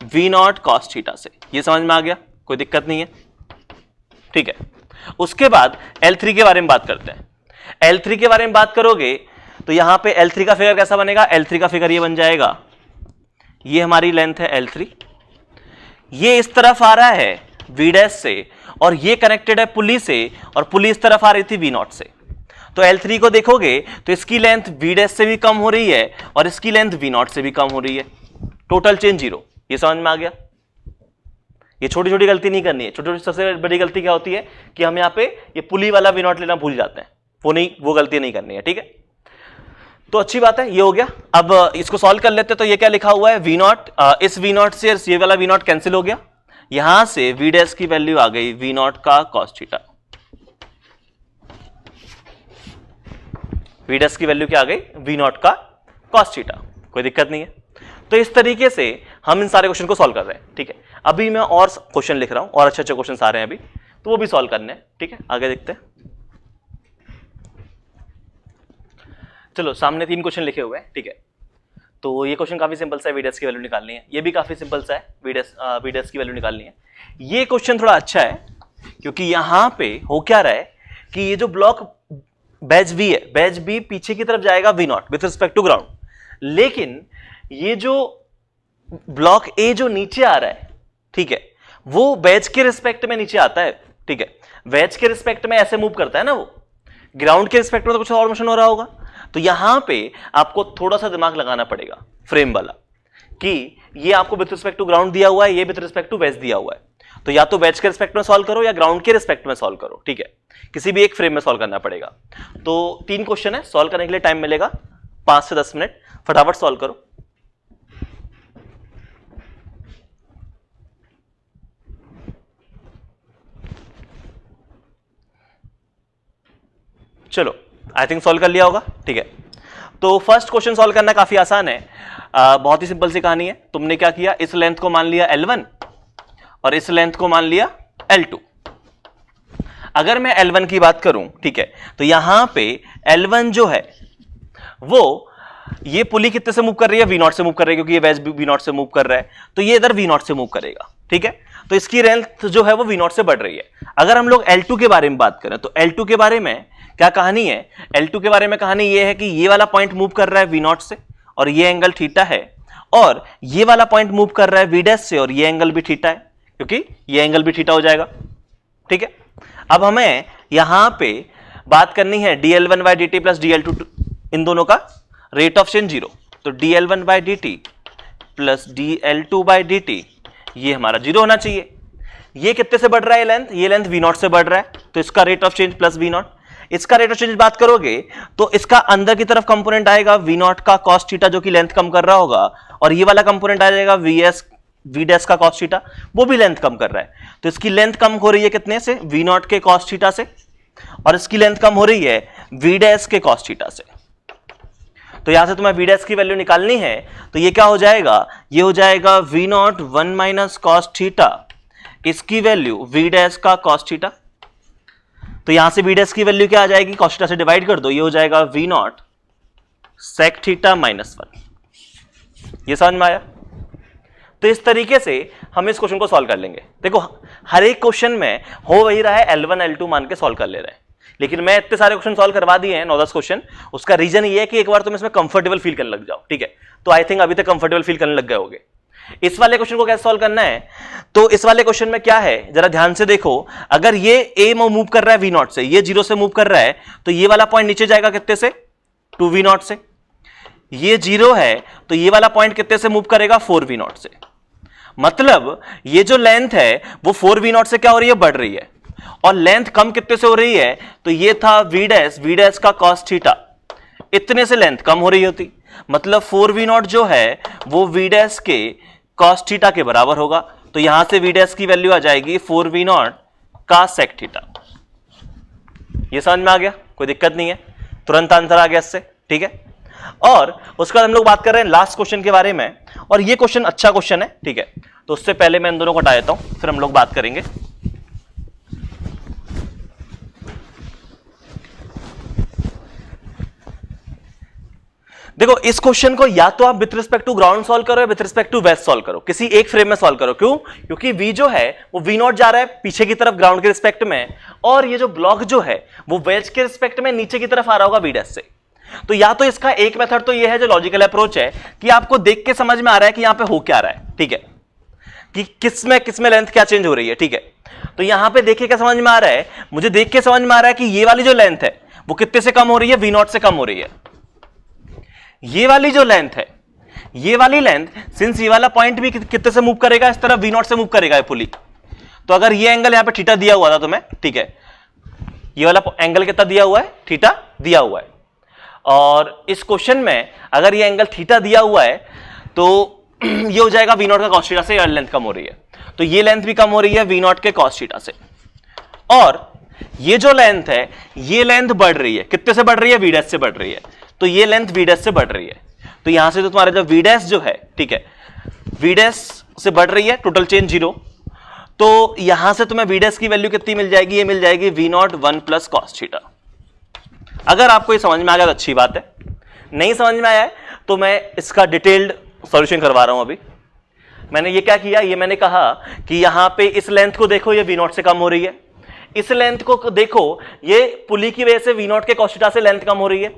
V0 cos थीटा से। ये समझ में आ गया, कोई दिक्कत नहीं है, ठीक है। उसके बाद L3 के बारे में बात करते हैं। L3 के बारे में बात करोगे तो यहां पे L3 का फिगर कैसा बनेगा, L3 का फिगर ये बन जाएगा, ये हमारी लेंथ है L3, ये इस तरफ आ रहा है V' से, और ये कनेक्टेड है पुली से, और पुली इस तरफ आ रही थी V0 से। तो L3 को देखोगे तो इसकी लेंथ V' से भी कम हो रही है, और इसकी लेंथ V0 से भी कम हो रही है। Total change 0। ये समझ में आ गया। ये छोटी छोटी गलती नहीं करनी है। छोटी छोटी सबसे बड़ी गलती क्या होती है कि हम यहाँ पे ये पुली वाला V0 लेना भूल जाते हैं, वो गलती नहीं करनी है, ठीक है। तो अच्छी बात है, ये हो गया। अब इसको सॉल्व कर लेते हैं। तो ये क्या लिखा हुआ है, V0, इस V0 से ये वाला V0 कैंसिल हो गया, यहां से V' की वैल्यू आ गई V0 का cos थीटा। वी डैश की वैल्यू क्या आ गई, वी नॉट का कॉस थीटा, कोई दिक्कत नहीं है। तो इस तरीके से हम इन सारे क्वेश्चन को सॉल्व कर रहे हैं, ठीक है। अभी मैं और क्वेश्चन लिख रहा हूं, और अच्छे अच्छे क्वेश्चन आ रहे हैं अभी, तो वो भी सॉल्व करने हैं, ठीक है। आगे देखते हैं। चलो, सामने 3 क्वेश्चन लिखे हुए हैं, ठीक है। तो ये क्वेश्चन काफी सिंपल सा है, वी डैश की वैल्यू निकालनी है। ये भी काफी सिंपल सा है, वी डैश की वैल्यू निकालनी है। ये क्वेश्चन थोड़ा अच्छा है क्योंकि यहां पे हो क्या रहा है कि ये जो ब्लॉक बैच बी है, बैच बी पीछे की तरफ जाएगा v naught with respect to ground, लेकिन ये जो ब्लॉक ए जो नीचे आ रहा है, ठीक है, वो बैच के रिस्पेक्ट में नीचे आता है, ठीक है। बैच के रिस्पेक्ट में ऐसे मूव करता है ना, वो ग्राउंड के रिस्पेक्ट में तो कुछ और मोशन हो रहा होगा। तो यहां पे आपको थोड़ा सा दिमाग लगाना पड़ेगा, फ्रेम वाला, कि ये आपको विथ रिस्पेक्ट टू ग्राउंड दिया हुआ है, ये विथ रिस्पेक्ट टू बैच दिया हुआ है। तो या तो बैच के रिस्पेक्ट में सॉल्व करो या ग्राउंड के रिस्पेक्ट में सॉल्व करो, ठीक है। किसी भी एक फ्रेम में सॉल्व करना पड़ेगा। तो 3 क्वेश्चन है, सॉल्व करने के लिए टाइम मिलेगा 5 से 10 मिनट, फटाफट सॉल्व करो। चलो, आई थिंक सॉल्व कर लिया होगा, ठीक है। तो फर्स्ट क्वेश्चन सॉल्व करना काफी आसान है, बहुत ही सिंपल सी कहानी है। तुमने क्या किया, इस लेंथ को मान लिया L1 और इस लेंथ को मान लिया L2। अगर मैं L1 की बात करूं, ठीक है, तो यहां पे L1 जो है वो ये पुली कितने से मूव कर रही है, V0 से मूव कर रही है, क्योंकि ये वेज V0 से मूव कर रहा है, तो ये इधर V0 से मूव करेगा, ठीक है। तो इसकी लेंथ जो है वो V0 से बढ़ रही है। अगर हम लोग L2 के बारे में बात करें तो L2 के बारे में क्या कहानी है, L2 के बारे में कहानी ये है कि ये वाला पॉइंट मूव कर रहा है V0 से और ये एंगल थीटा है, और ये वाला पॉइंट मूव कर रहा है V डैश से और ये एंगल भी थीटा है, क्योंकि ये एंगल भी थीटा हो जाएगा, ठीक है। अब हमें यहां पे बात करनी है dl1/dt प्लस dl2, इन दोनों का रेट ऑफ चेंज 0। तो dl1/dt प्लस dl2/dt ये हमारा 0 होना चाहिए। ये कितने से बढ़ रहा है लेंथ, ये लेंथ V0 से बढ़ रहा है, तो इसका rate of change plus V0। इसका रेट ऑफ चेंज बात करोगे तो इसका अंदर की तरफ कंपोनेंट आएगा V0 का cos थीटा जो कि लेंथ कम कर रहा होगा, और ये वाला कंपोनेंट आ जाएगा V डैश का cos थीटा, वो भी लेंथ कम कर रहा है। तो इसकी लेंथ कम हो रही है कितने से, V0 के cos थीटा से, और इसकी लेंथ कम हो रही है V डैश के cos थीटा से। तो यहां से तुम्हें V डैश की वैल्यू निकालनी है, तो ये क्या हो जाएगा, ये हो जाएगा V0 1 माइनस cos थीटा, इसकी वैल्यू V डैश का cos थीटा। तो यहां से V डैश की वैल्यू क्या आ जाएगी, cos थीटा से डिवाइड कर दो, ये हो जाएगा V0 sec थीटा माइनस 1। ये समझ में आया। तो इस तरीके से हम इस क्वेश्चन को सॉल्व कर लेंगे। देखो, हर एक क्वेश्चन में हो वही रहा है, L1 L2 मान के सॉल्व कर ले रहे हैं, लेकिन मैं इतने सारे क्वेश्चन सॉल्व करवा दिए हैं, 9-10 क्वेश्चन। उसका रीजन ये है कि एक बार तुम इसमें कंफर्टेबल फील करने लग जाओ, ठीक है। तो आई थिंक अभी तक कंफर्टेबल फील करने लग गए होगे। इस वाले क्वेश्चन को कैसे सॉल्व करना है, तो इस वाले क्वेश्चन में क्या है, जरा ध्यान से देखो। अगर ये ए मूव कर रहा है V0 से, ये 0 से मूव कर रहा है, तो ये वाला पॉइंट नीचे जाएगा कितने से, 2V0 से। ये 0 है तो ये वाला पॉइंट कितने से मूव करेगा, 4V0 से। मतलब ये जो लेंथ है वो 4V0 से क्या हो रही है, बढ़ रही है, और लेंथ कम कितने से हो रही है, तो ये था V डैश का cos थीटा, इतने से लेंथ कम हो रही होती। मतलब 4V0 जो है वो V डैश के cos थीटा के बराबर होगा। तो यहां से V डैश की वैल्यू आ जाएगी 4V0 का sec थीटा। ये समझ में आ गया, कोई दिक्कत नहीं है, तुरंत आंसर आ गया इससे, ठीक है। और उसके बाद हम लोग बात कर रहे हैं लास्ट क्वेश्चन के बारे में, और ये क्वेश्चन अच्छा क्वेश्चन है, ठीक है। तो उससे पहले मैं इन दोनों को हटा देता हूं, फिर हम लोग बात करेंगे। देखो, इस क्वेश्चन को या तो आप with respect to ground solve करो या विथ रिस्पेक्ट टू वेस्ट सॉल्व करो, किसी एक फ्रेम में सॉल्व करो। क्यों, क्योंकि V जो है वो V0 जा रहा है पीछे की तरफ ग्राउंड के रिस्पेक्ट में, और ये जो ब्लॉक जो है वो वेज के रिस्पेक्ट में नीचे की तरफ आ रहा होगा V डैश से। तो या तो इसका एक मेथड तो ये है, जो लॉजिकल अप्रोच है, कि आपको देख के समझ में आ रहा है कि यहां पे हो क्या रहा है, ठीक है, कि किसमें लेंथ क्या चेंज हो रही है, ठीक है। तो यहां पे देख के क्या समझ में आ रहा है, मुझे देख के समझ में आ रहा है कि ये वाली जो लेंथ है वो कितने से कम हो रही है, V0 से कम हो रही है। ये वाली जो लेंथ है, ये वाली लेंथ, सिंस ये वाला पॉइंट भी कितने से मूव करेगा, इस तरफ V0 से मूव करेगा ये पुली। तो अगर ये एंगल यहां पे थीटा दिया हुआ था तुम्हें, ठीक है, ये वाला एंगल कितना दिया हुआ है, थीटा दिया हुआ है, और इस क्वेश्चन में अगर ये एंगल थीटा दिया हुआ है तो ये हो जाएगा V0 का cos थीटा से, लेंथ कम हो रही है, तो ये लेंथ भी कम हो रही है V0 के cos थीटा से। और ये जो लेंथ है, ये लेंथ बढ़ रही है, कितने से बढ़ रही है? v' से बढ़ रही है, तो ये लेंथ v' से बढ़ रही है, तो यहां से तो तुम्हारा जो v' जो है, ठीक है, v' से बढ़ रही है, टोटल चेंज 0, तो यहां से तुम्हें v' की वैल्यू कितनी मिल जाएगी? ये मिल जाएगी v0 1 प्लस cos थीटा। अगर आपको ये समझ में आ गया तो अच्छी बात है, नहीं समझ में आया है तो मैं इसका डिटेल्ड सॉल्यूशन करवा रहा हूं। अभी मैंने ये क्या किया, ये मैंने कहा कि यहां पे इस लेंथ को देखो, ये v0 से कम हो रही है, इस लेंथ को देखो, ये पुली की वजह से v0 के cos थीटा से लेंथ कम हो रही है,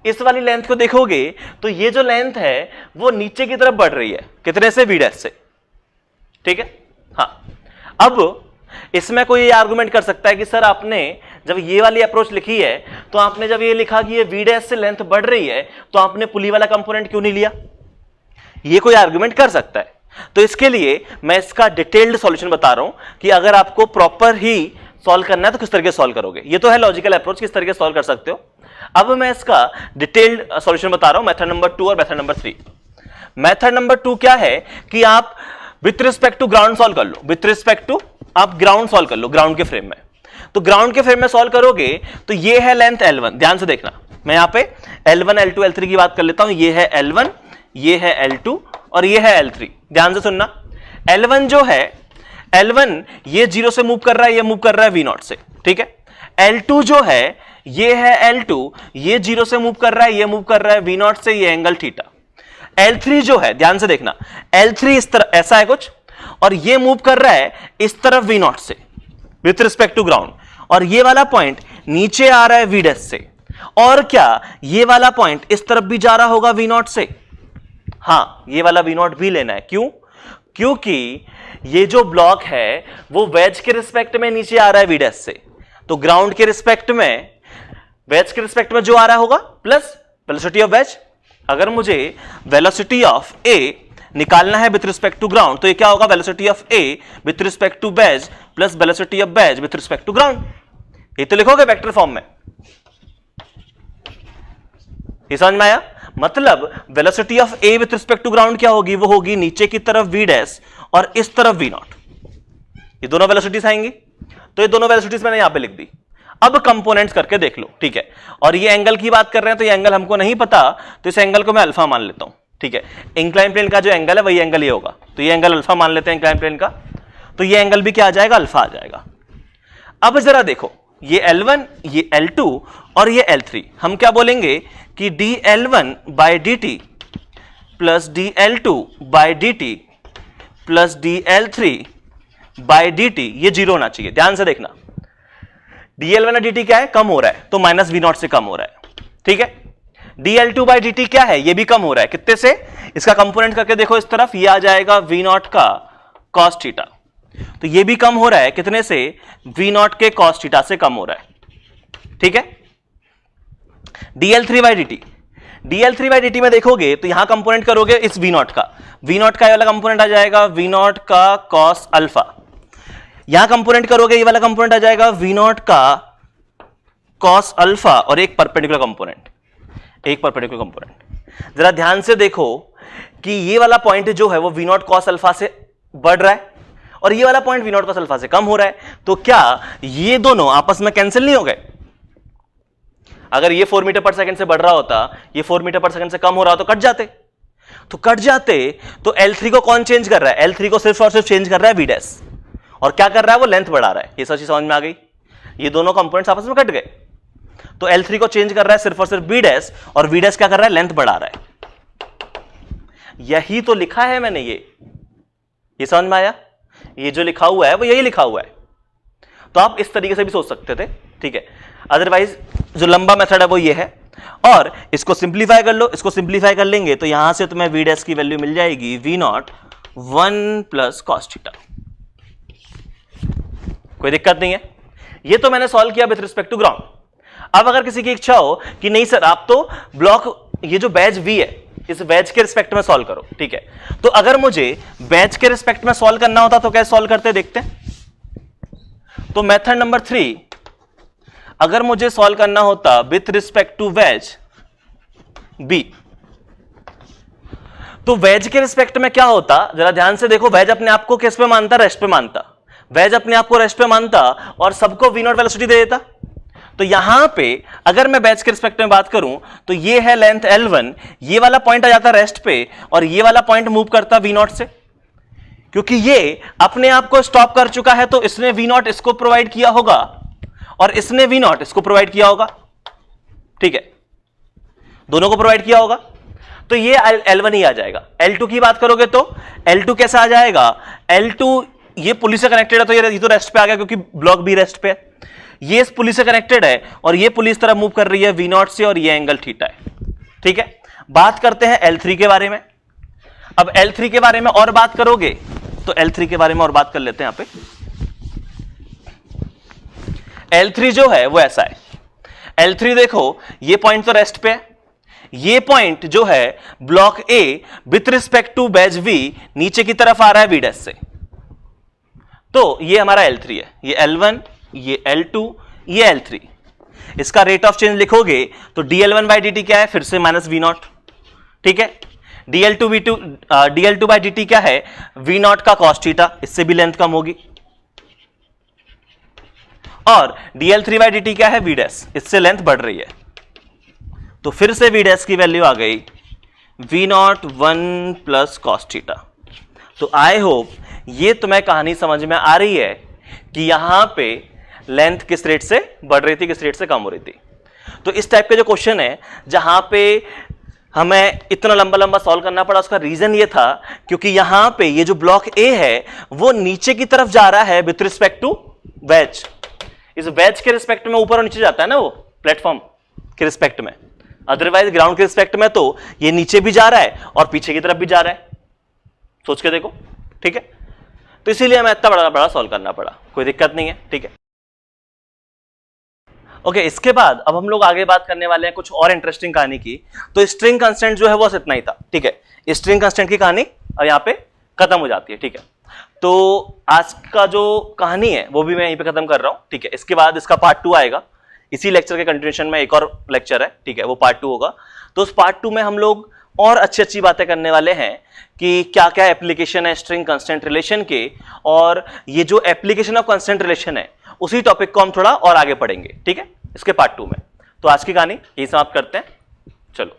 इस वाली लेंथ को देखोगे तो ये जो लेंथ है वो नीचे की तरफ बढ़ रही है, कितने से? v' से, ठीक है। हाँ, अब इसमें कोई आर्गुमेंट कर सकता है कि सर आपने जब ये वाली अप्रोच लिखी है तो आपने जब ये लिखा कि ये v' से लेंथ बढ़ रही है तो आपने पुली वाला कंपोनेंट क्यों नहीं लिया? ये कोई आर्गुमेंट कर सकता है। तो इसके लिए मैं इसका डिटेल्ड सॉल्यूशन बता रहा हूं कि अगर आपको प्रॉपर ही सॉल्व करना है तो किस तरीके से सॉल्व करोगे। ये तो है लॉजिकल अप्रोच, किस तरीके से सॉल्व कर सकते हो। अब मैं इसका डिटेल्ड सॉल्यूशन बता रहा हूं, मेथड नंबर 2 और मेथड नंबर 3। मेथड नंबर 2 क्या है कि आप with respect to ground solve कर लो, विथ रिस्पेक्ट टू आप ग्राउंड सॉल्व कर लो, ग्राउंड के फ्रेम में। तो ग्राउंड के फ्रेम में सॉल्व करोगे तो ये है लेंथ L1, ध्यान से देखना, मैं यहां पे L1 L2 L3 की बात कर लेता हूं। ये है L1, ये है L2 और ये है L3। ध्यान से सुनना, L1 जो है, L1 ये 0 से मूव कर रहा है, ये मूव कर रहा है v0 से, ठीक है। L2 जो है, ये है L2, ये 0 से मूव कर रहा है, ये मूव कर रहा है v0 से, ये एंगल थीटा। L3 जो है, ध्यान से देखना, L3 इस तरह ऐसा है कुछ, और ये मूव कर रहा है इस तरफ v0 से विथ रिस्पेक्ट टू ग्राउंड, और ये वाला पॉइंट नीचे आ रहा है v' से, और क्या ये वाला पॉइंट इस तरफ भी जा रहा होगा v0 से? हां, ये वाला v0 भी लेना है। क्यों? क्योंकि ये जो ब्लॉक है वो वेज के रिस्पेक्ट में नीचे आ रहा है v' से, तो ग्राउंड के रिस्पेक्ट में, वेज के रिस्पेक्ट में जो आ रहा होगा प्लस वेलोसिटी ऑफ वेज। अगर मुझे वेलोसिटी ऑफ ए निकालना है विथ रिस्पेक्ट टू ग्राउंड, तो ये क्या होगा? Velocity of A with respect to wedge plus velocity of wedge with respect to ground. ये तो लिखोगे वेक्टर फॉर्म में। ये समझ में आया? मतलब velocity of A with respect to ground क्या होगी? वो होगी नीचे की तरफ v' और इस तरफ v0। ये दोनों वेलोसिटीज आएंगी, तो ये दोनों वेलोसिटीज मैंने यहां पे लिख दी। अब कंपोनेंट्स करके देख लो, ठीक है। और ये एंगल की बात कर रहे हैं तो ये एंगल हमको नहीं पता, तो इस एंगल को मैं अल्फा मान लेता हूं, ठीक है। इंक्लाइन प्लेन का जो एंगल है वही एंगल ये होगा, तो ये एंगल अल्फा मान लेते हैं इंक्लाइन प्लेन का, तो ये एंगल भी क्या आ जाएगा? अल्फा आ जाएगा। अब जरा देखो, ये L1, ये L2 और ये L3, हम क्या बोलेंगे कि dL1 by dt plus dL2 by dt plus dL3 by dt, ये 0 होना चाहिए। ध्यान से देखना, dL1 और dt क्या है? कम हो रहा है, तो माइनस v0 से कम हो रहा है, ठीक है। dL2 बाई dt क्या है? ये भी कम हो रहा है, कितने से? इसका कंपोनेंट करके देखो इस तरफ, ये आ जाएगा v0 का cos थीटा, तो ये भी कम हो रहा है, कितने से? v0 के cos थीटा से कम हो रहा है, ठीक है। dL3 by dt, dL3 by dt में देखोगे तो यहां कंपोनेंट करोगे इस v0 का, v0 का ये वाला कंपोनेंट आ जाएगा v0 का cos अल्फा, यहां कंपोनेंट करोगे ये वाला कंपोनेंट आ जाएगा v0 का cos अल्फा, और एक परपेंडिकुलर कंपोनेंट, एक परपेंडिकुलर कंपोनेंट। जरा ध्यान से देखो कि ये वाला पॉइंट जो है वो v0 cos अल्फा से बढ़ रहा है और ये वाला पॉइंट v0 cos अल्फा से कम हो रहा है, तो क्या ये दोनों आपस में कैंसिल नहीं हो गए? अगर ये 4 मीटर पर सेकंड से बढ़ रहा होता, ये 4 मीटर पर सेकंड से कम हो रहा, तो कट जाते, तो कट जाते। तो L3 को कौन चेंज कर रहा है? L3 को सिर्फ और सिर्फ चेंज कर रहा है v', और क्या कर रहा है? वो लेंथ बढ़ा रहा है। ये सब चीज समझ में आ गई? ये दोनों कंपोनेंट्स आपस में कट गए, तो L3 को चेंज कर रहा है सिर्फ और सिर्फ v', और v' क्या कर रहा है? लेंथ बढ़ा रहा है। यही तो लिखा है मैंने, ये समझ में आया? ये जो लिखा हुआ है वो यही लिखा हुआ है, तो आप इस तरीके से भी सोच सकते थे, ठीक है। अदरवाइज जो लंबा मेथड है वो ये है, और इसको सिंप्लीफाई कर लो, इसको सिंप्लीफाई कर लेंगे तो यहां से तुम्हें v' की वैल्यू मिल जाएगी v0 1 प्लस cos थीटा। कोई दिक्कत नहीं है, ये तो मैंने सॉल्व किया विथ रिस्पेक्ट टू ग्राउंड। अब अगर किसी की इच्छा हो कि नहीं सर आप तो ब्लॉक, ये जो बैच v है इस बैच के रिस्पेक्ट में सॉल्व करो, ठीक है, तो अगर मुझे बैच के रिस्पेक्ट में सॉल्व करना होता तो कैसे सॉल्व करते देखते हैं। तो मेथड नंबर 3, अगर मुझे सॉल्व करना होता with respect to wedge B, तो वेज के रिस्पेक्ट में क्या होता? जरा ध्यान से देखो, वेज अपने आप को किस पे मानता? रेस्ट पे मानता। वेज अपने आप को रेस्ट पे मानता और सबको v नॉट वेलोसिटी दे देता। तो यहां पे अगर मैं वेज के रिस्पेक्ट में बात करूं तो ये है लेंथ L1, ये वाला पॉइंट आ जाता रेस्ट पे और ये वाला पॉइंट मूव करता v नॉट से। क्योंकि ये अपने आप को स्टॉप कर चुका है तो इसने v नॉट इसको प्रोवाइड किया होगा और इसने v नॉट इसको प्रोवाइड किया होगा, ठीक है, दोनों को प्रोवाइड किया होगा। तो ये L1 ही आ जाएगा। L2 की बात करोगे तो L2 कैसा आ जाएगा, L2 ये पुलिस से कनेक्टेड है तो ये तो रेस्ट पे आ गया क्योंकि ब्लॉक भी रेस्ट पे है। ये इस पुलिस से कनेक्टेड है और ये पुलिस तरफ मूव कर रही है v नॉट से और ये एंगल थीटा है, ठीक है। बात करते हैं L3 के बारे में। अब L3 के बारे में और बात करोगे तो L3 के बारे में और बात कर लेते हैं। यहां पे L3 जो है वो ऐसा है। L3 देखो ये पॉइंट तो रेस्ट पे है, ये पॉइंट जो है block A with respect to wedge V नीचे की तरफ आ रहा है v डैश से। तो ये हमारा L3 है, ये L1, ये L2, ये L3। इसका रेट ऑफ चेंज लिखोगे तो dL1 बाई dt क्या है, फिर से माइनस v नॉट, ठीक है। dL2 बाई dt क्या है, v नॉट का cos थीटा, इससे भी लेंथ कम होगी। और dL3 बाई dt क्या है, v डैश, इससे लेंथ बढ़ रही है। तो फिर से v डैश की वैल्यू आ गई v not 1 plus cos theta. तो आई होप ये तुम्हें कहानी समझ में आ रही है कि यहां पे लेंथ किस रेट से बढ़ रही थी, किस रेट से कम हो रही थी। तो इस टाइप के जो क्वेश्चन है जहां पे हमें इतना लंबा लंबा सॉल्व करना पड़ा, उसका रीजन ये था क्योंकि यहां पे ये जो ब्लॉक ए है वो नीचे की तरफ जा रहा है विथ रिस्पेक्ट टू वेज। इस वेज के रिस्पेक्ट में ऊपर और नीचे जाता है ना वो प्लेटफॉर्म के रिस्पेक्ट में, अदरवाइज ग्राउंड के रिस्पेक्ट में तो ये नीचे भी जा रहा है और पीछे की तरफ भी जा रहा है। सोच के देखो, ठीक है। तो इसीलिए हमें इतना बड़ा बड़ा सॉल्व करना पड़ा, कोई दिक्कत नहीं है, ठीक है। ओके, इसके बाद अब हम लोग आगे बात करने वाले हैं कुछ और इंटरेस्टिंग कहानी की। तो स्ट्रिंग कांस्टेंट जो है वो इतना ही था, ठीक है। स्ट्रिंग कांस्टेंट की कहानी अब यहाँ पे खत्म हो जाती है, ठीक है। तो आज का जो कहानी है वो भी मैं यहीं पे खत्म कर रहा हूँ, ठीक है। इसके बाद इसका पार्ट 2 आएगा, इसी लेक्चर के कंटिन्यूएशन में एक और लेक्चर है, ठीक है, वो पार्ट 2 होगा। तो उस पार्ट 2 में हम लोग और अच्छी अच्छी बातें करने वाले हैं कि क्या क्या एप्लीकेशन है स्ट्रिंग कांस्टेंट रिलेशन के, और ये जो एप्लीकेशन ऑफ कांस्टेंट रिलेशन है उसी टॉपिक को हम थोड़ा और आगे पढ़ेंगे, ठीक है, इसके पार्ट 2 में। तो आज की कहानी यही समाप्त करते हैं, चलो।